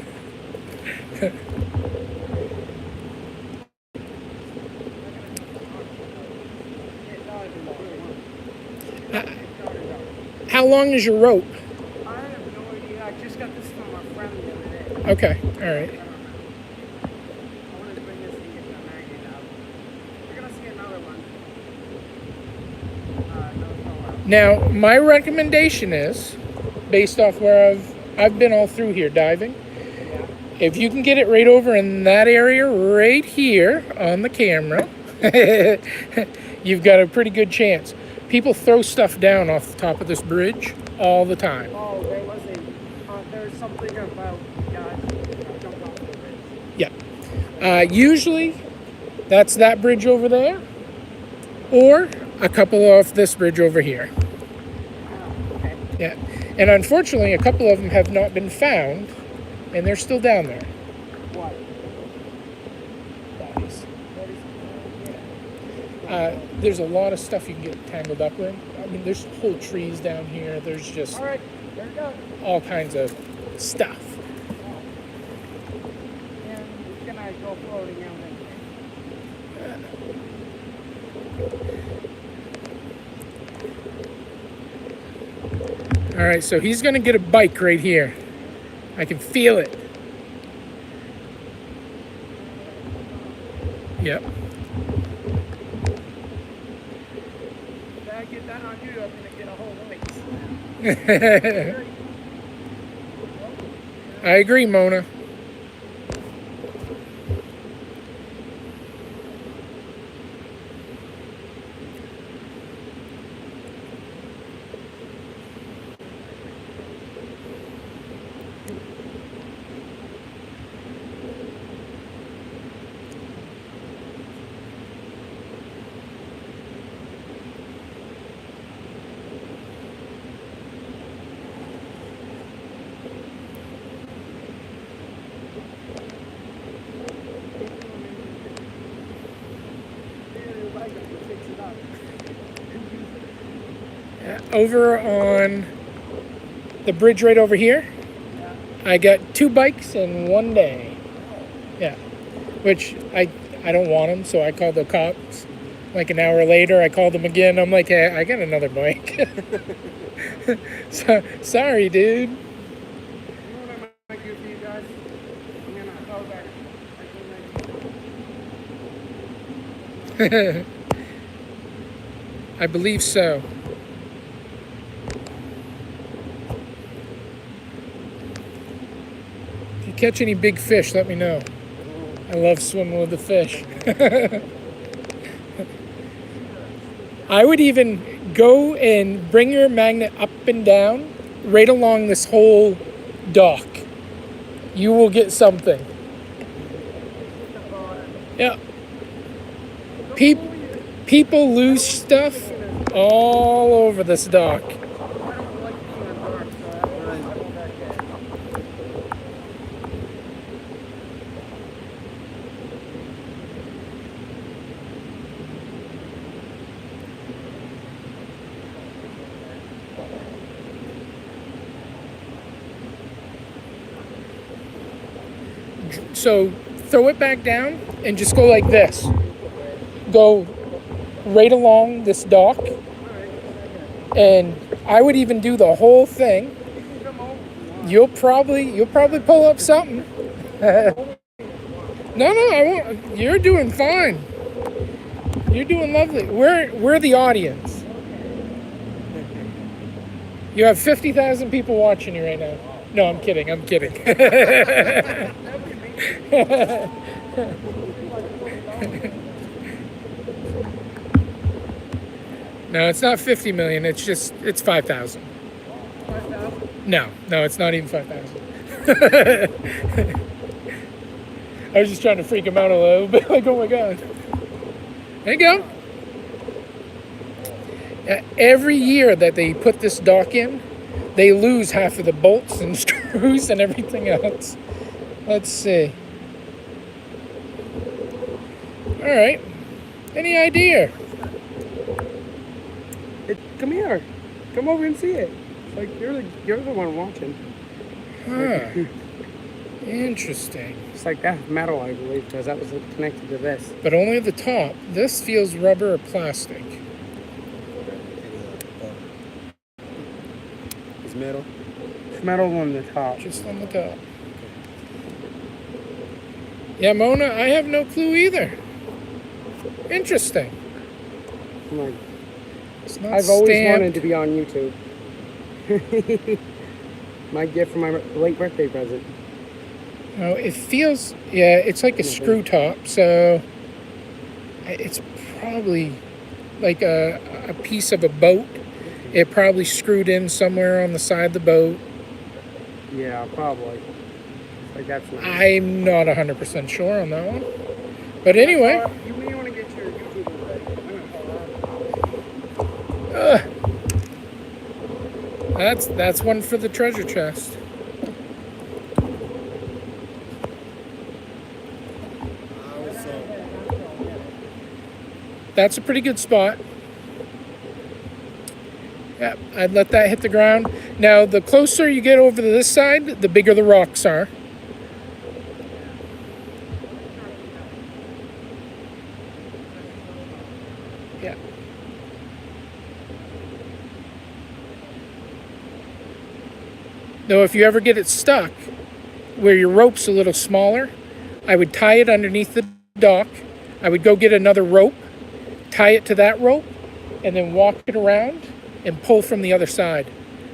A: How long is your rope?
B: I have no idea. I just got this from a friend the other day.
A: Okay, all right.
B: I wanted to bring this and get the magnet out. We're gonna see another one.
A: Now, my recommendation is, based off where I've been all through here diving, if you can get it right over in that area right here on the camera, you've got a pretty good chance. People throw stuff down off the top of this bridge all the time.
B: Oh, there's something about guys jump off the bridge.
A: Yeah. Usually, that's that bridge over there, or a couple off this bridge over here.
B: Oh, okay.
A: Yeah. And unfortunately, a couple of them have not been found, and they're still down there.
B: What?
A: Bodies. There's a lot of stuff you can get tangled up in. I mean, there's whole trees down here. There's just
B: All right, there we go.
A: all kinds of stuff.
B: And it's gonna go floating out
A: All right, so he's gonna get a bike right here. I can feel it. Yep.
B: If I get that on you, I'm gonna get a whole link.
A: I agree, Mona. Over on the bridge right over here, I got 2 bikes in one day. Yeah, which I don't want them, so I called the cops. Like an hour later, I called them again. I'm like, hey, I got another bike. Sorry, dude.
B: You know what I might do for you guys? I'm gonna go back.
A: I believe so. If you catch any big fish, let me know. I love swimming with the fish. I would even go and bring your magnet up and down right along this whole dock. You will get something. Yeah. People lose stuff all over this dock.
B: I don't like being in the dark, so I have to go back
A: So throw it back down and just go like this. Go right along this dock. And I would even do the whole thing. You'll probably pull up something. No, I won't. You're doing fine. You're doing lovely. We're the audience. You have 50,000 people watching you right now. No, I'm kidding. No, it's not 50 million. It's 5,000.
B: 5,000?
A: No, it's not even 5,000. I was just trying to freak him out a little bit. Like, oh my God. There you go. Every year that they put this dock in, they lose half of the bolts and screws and everything else. Let's see. All right. Any idea?
B: Come here. Come over and see it. It's like you're the one watching.
A: Huh. Interesting.
B: It's like that metal, I believe, because that was connected to this.
A: But only the top. This feels rubber or plastic.
C: It's metal.
B: It's metal on the top.
A: Just on the top. Yeah, Mona, I have no clue either. Interesting.
B: I'm like,
A: It's not
B: I've always
A: stamped.
B: wanted to be on YouTube. My gift for my late birthday present.
A: Oh, it feels, yeah, it's like a screw top, so it's probably like a piece of a boat. It probably screwed in somewhere on the side of the boat.
B: Yeah, probably. Like that's nice.
A: I'm not 100% sure on that one. But anyway,
B: You may want to get your YouTuber ready. I'm gonna call that.
A: that's one for the treasure chest. That's a pretty good spot. Yeah, I'd let that hit the ground. Now, the closer you get over to this side, the bigger the rocks are. Yeah. Though, if you ever get it stuck, where your rope's a little smaller, I would tie it underneath the dock. I would go get another rope, tie it to that rope, and then walk it around and pull from the other side.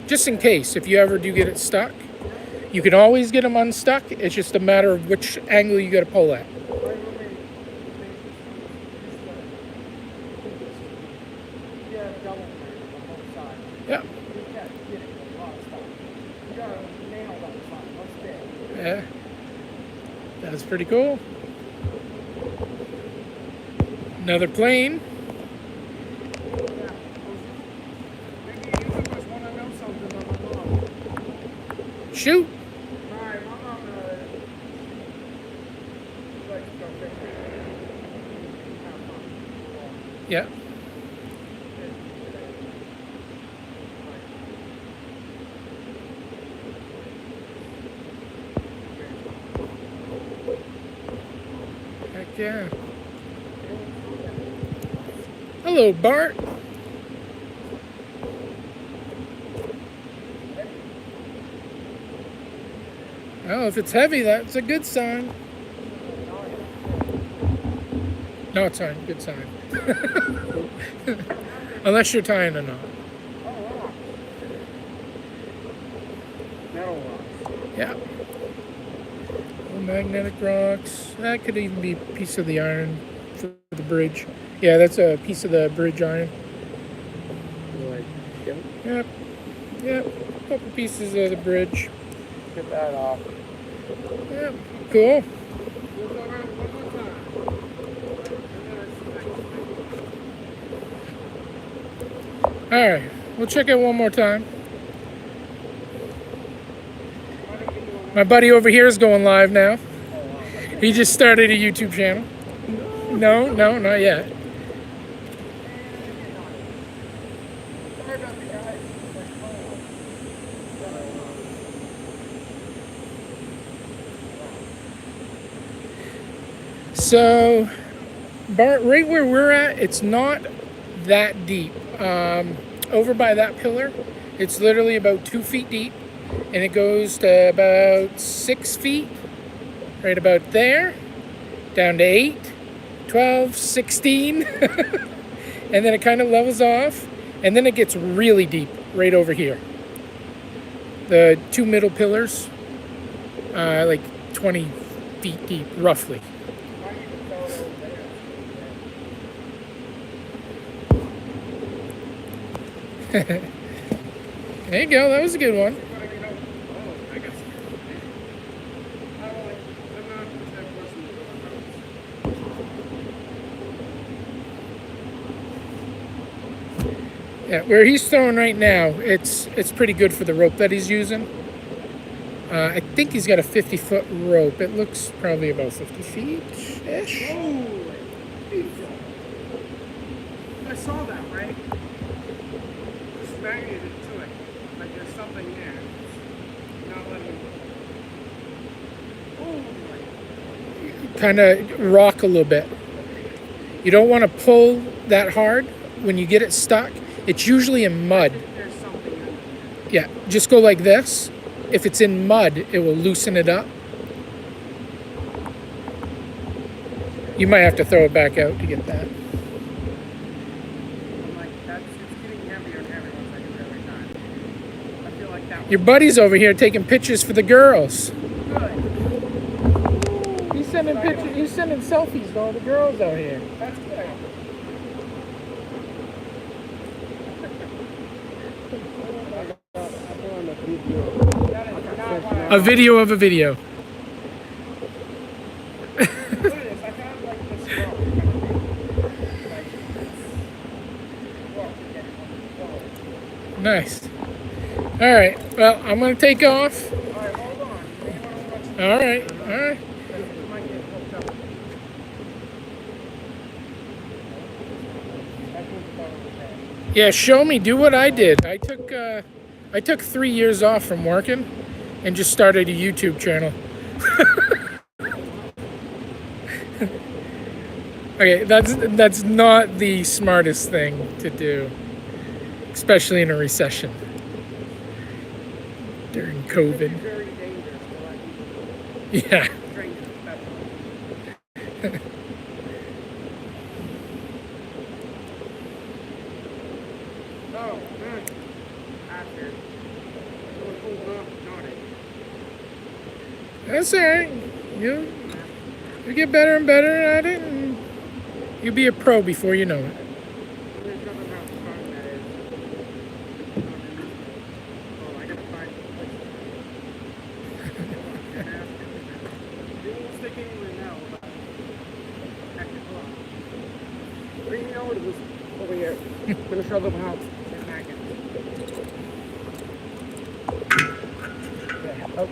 A: Just in case, if you ever do get it stuck. You can always get them unstuck. It's just a matter of which angle you got to pull at.
B: Yeah, double on both sides.
A: Yeah.
B: You can't get it with a lot of stuff. You got a nail on the front. What's there?
A: Yeah. That's pretty cool. Another plane.
B: Maybe you YouTubers want to know something about my mom.
A: Shoot.
B: Alright, my mom likes to go fishing. Have fun.
A: Yeah. Heck yeah. Hello, Bart. Oh, if it's heavy, that's a good sign. No, it's fine. Good sign. Unless you're tying a knot.
B: Metal rocks.
A: Yeah. Magnetic rocks. That could even be a piece of the iron for the bridge. Yeah, that's a piece of the bridge iron.
B: Like, yep.
A: Yep. Yep. A couple pieces of the bridge.
B: Get that off.
A: Yep. Cool. Alright. We'll check it one more time. My buddy over here is going live now. He just started a YouTube channel. No, not yet. So, Bart, right where we're at, it's not that deep. Over by that pillar, it's literally about 2 feet deep, and it goes to about 6 feet, right about there, down to 8, 12, 16, and then it kind of levels off, and then it gets really deep right over here. The two middle pillars, like 20 feet deep, roughly. There you go, that was a good one. Yeah, where he's throwing right now, it's pretty good for the rope that he's using. I think he's got a 50-foot rope. It looks probably about 50 feet-ish.
B: Holy Jesus. I saw that, right? Just magneted to it. Like there's something there. It's not letting me. Holy.
A: Kind of rock a little bit. You don't want to pull that hard when you get it stuck. It's usually in mud.
B: There's something in it.
A: Yeah, just go like this. If it's in mud, it will loosen it up. You might have to throw it back out to get that.
B: I'm like, it's getting heavier and heavier once I do it every time. I feel like that
A: Your buddy's over here taking pictures for the girls.
B: was good.
A: He's sending pictures. He's sending selfies to all the girls out here.
B: That's good.
A: A video of a video.
B: Look at this. I kind of like this rope.
A: Nice. All right. Well, I'm gonna take off.
B: Alright, hold on.
A: All right. All right.
B: It might get hooked up.
A: Yeah. Show me. Do what I did. I took 3 years off from working, and just started a YouTube channel. Okay, that's not the smartest thing to do, especially in a recession during COVID.
B: Very dangerous to let people
A: Yeah.
B: drink especially. Oh, man. After. It was cool enough, not it.
A: That's all right. You get better and better at it, and you'll be a pro before you know it.
B: There's nothing about the song that is. Oh, I gotta find You won't stick anywhere now about technical. Bring me over to this over here. I'm gonna show them how they're magging. Yeah. Oh.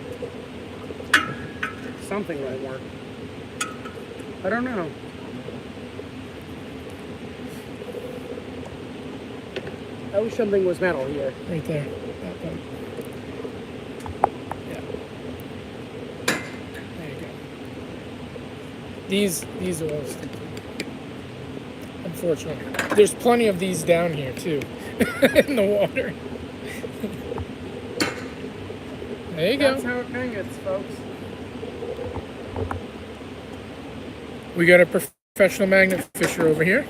B: Something won't work. I don't know. I wish something was metal here.
A: Right there. That one. Yeah. There you go. These are all sticky. Unfortunately. There's plenty of these down here too. In the water. There you
B: That's
A: go.
B: how it magnets, folks.
A: We got a professional magnet fisher over here.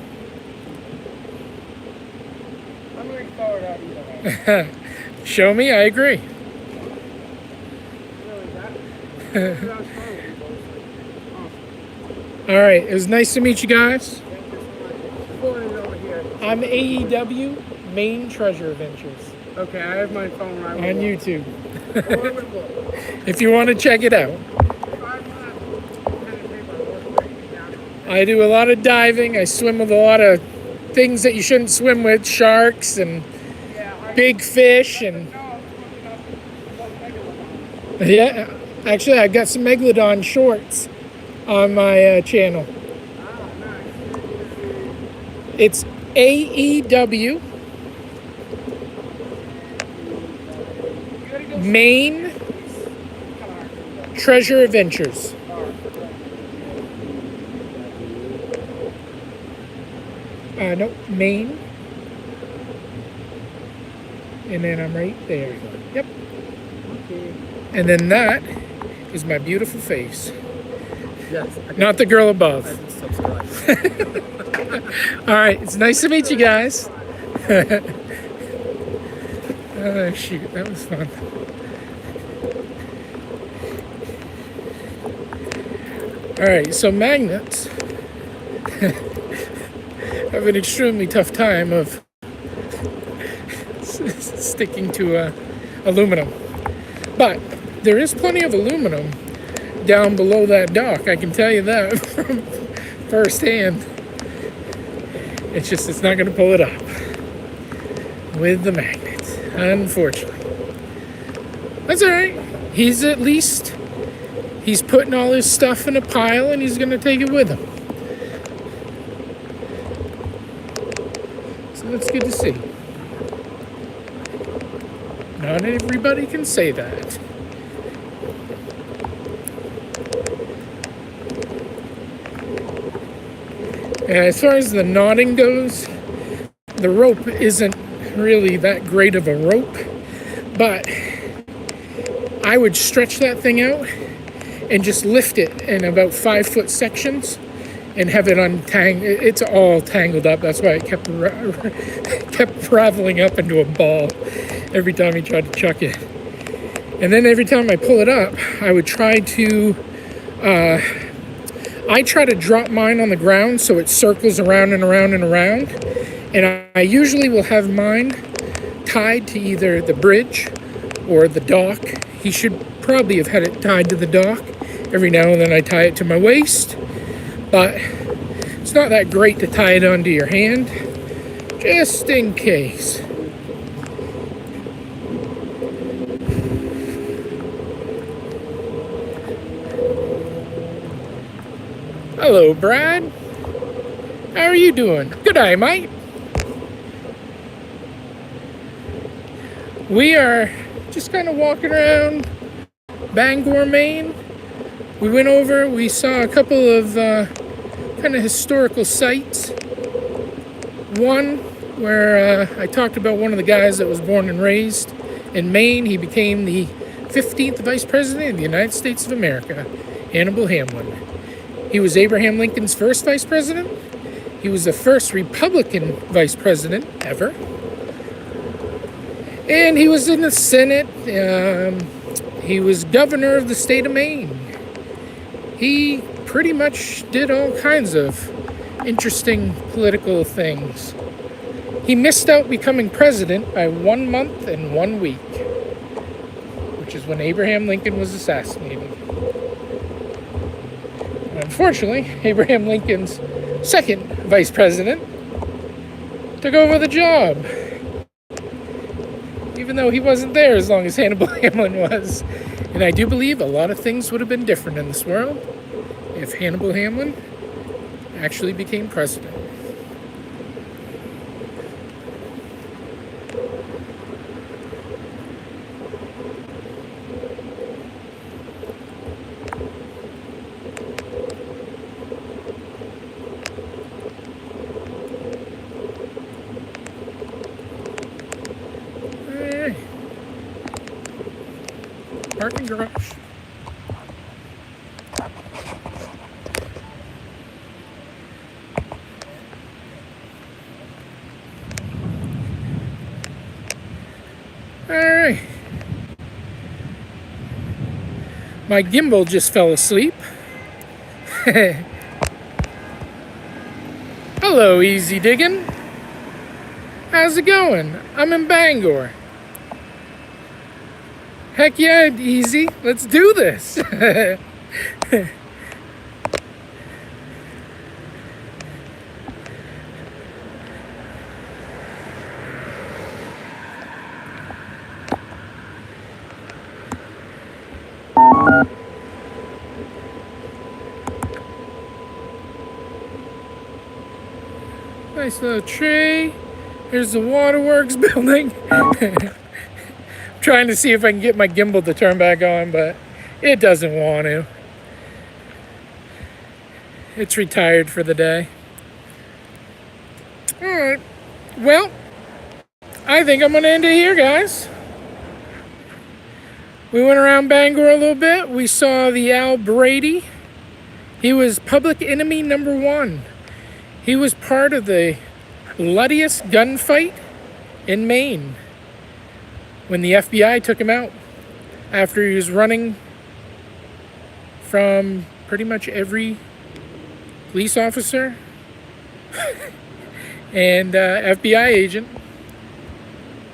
B: I'm going to throw it out either way.
A: Show me, I agree.
B: Really, that's strong. Awesome.
A: All right, it was nice to meet you guys.
B: Thank you so much. Pulling it over here.
A: I'm AEW Maine Treasure Adventures
B: Okay, I have my phone right
A: on YouTube.
B: YouTube.
A: If you want to check it out. I do a lot of diving. I swim with a lot of things that you shouldn't swim with, sharks and big fish and yeah. Actually, I've got some Megalodon shorts on my channel. It's AEW Maine Treasure Adventures. No, Maine. And then I'm right there. Yep.
B: Okay.
A: And then that is my beautiful face.
B: Yes.
A: Not the girl above.
B: Subscribe.
A: All right, it's nice to meet you guys. Oh, shoot, that was fun. All right, so magnets have an extremely tough time of sticking to aluminum. But there is plenty of aluminum down below that dock. I can tell you that from firsthand. It's just, it's not going to pull it up. with the magnet, unfortunately. That's all right. He's putting all his stuff in a pile and he's going to take it with him. So that's good to see. Not everybody can say that. And as far as the knotting goes, the rope isn't really that great of a rope, but I would stretch that thing out and just lift it in about 5-foot sections and have it untangled. It's all tangled up. That's why it kept raveling up into a ball every time he tried to chuck it. And then every time I pull it up, I would try to drop mine on the ground so it circles around and around and around. And I usually will have mine tied to either the bridge or the dock. He should probably have had it tied to the dock. Every now and then I tie it to my waist, but it's not that great to tie it onto your hand, just in case. Hello, Brad. How are you doing? Good day, mate. We are just kind of walking around Bangor, Maine. We went over, we saw a couple of kind of historical sites. One where I talked about one of the guys that was born and raised in Maine. He became the 15th Vice President of the United States of America, Hannibal Hamlin. He was Abraham Lincoln's first Vice President. He was the first Republican Vice President ever. And he was in the Senate. He was governor of the state of Maine. He pretty much did all kinds of interesting political things. He missed out becoming president by 1 month and 1 week, which is when Abraham Lincoln was assassinated. Unfortunately, Abraham Lincoln's second vice president took over the job, even though he wasn't there as long as Hannibal Hamlin was. And I do believe a lot of things would have been different in this world if Hannibal Hamlin actually became president. Hey. Parking garage. Alright. My gimbal just fell asleep. Hello, Easy Diggin'. How's it going? I'm in Bangor. Heck yeah, Easy. Let's do this. Nice little tree. Here's the waterworks building. Trying to see if I can get my gimbal to turn back on, but it doesn't want to. It's retired for the day. Alright. Well, I think I'm going to end it here, guys. We went around Bangor a little bit. We saw the Al Brady. He was public enemy number 1. He was part of the bloodiest gunfight in Maine when the FBI took him out after he was running from pretty much every police officer and FBI agent.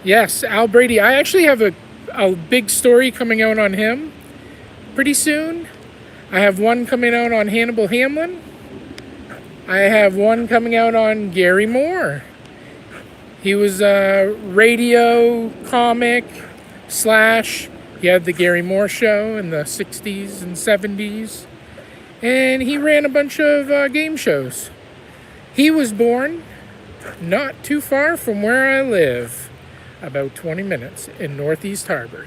A: Yes, Al Brady. I actually have a big story coming out on him pretty soon. I have one coming out on Hannibal Hamlin. I have one coming out on Gary Moore. He was a radio comic slash. He had the Gary Moore show in the 60s and 70s. And he ran a bunch of game shows. He was born not too far from where I live, about 20 minutes in Northeast Harbor.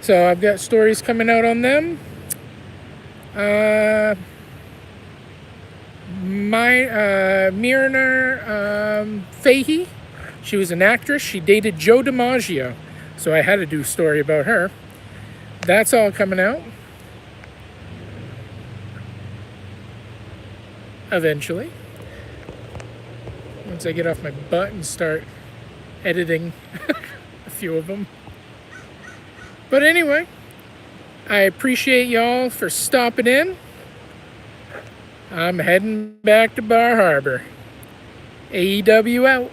A: So I've got stories coming out on them. Myrna Fahey, she was an actress. She dated Joe DiMaggio, so I had to do a story about her. That's all coming out eventually, once I get off my butt and start editing a few of them. But anyway, I appreciate y'all for stopping in. I'm heading back to Bar Harbor. AEW out.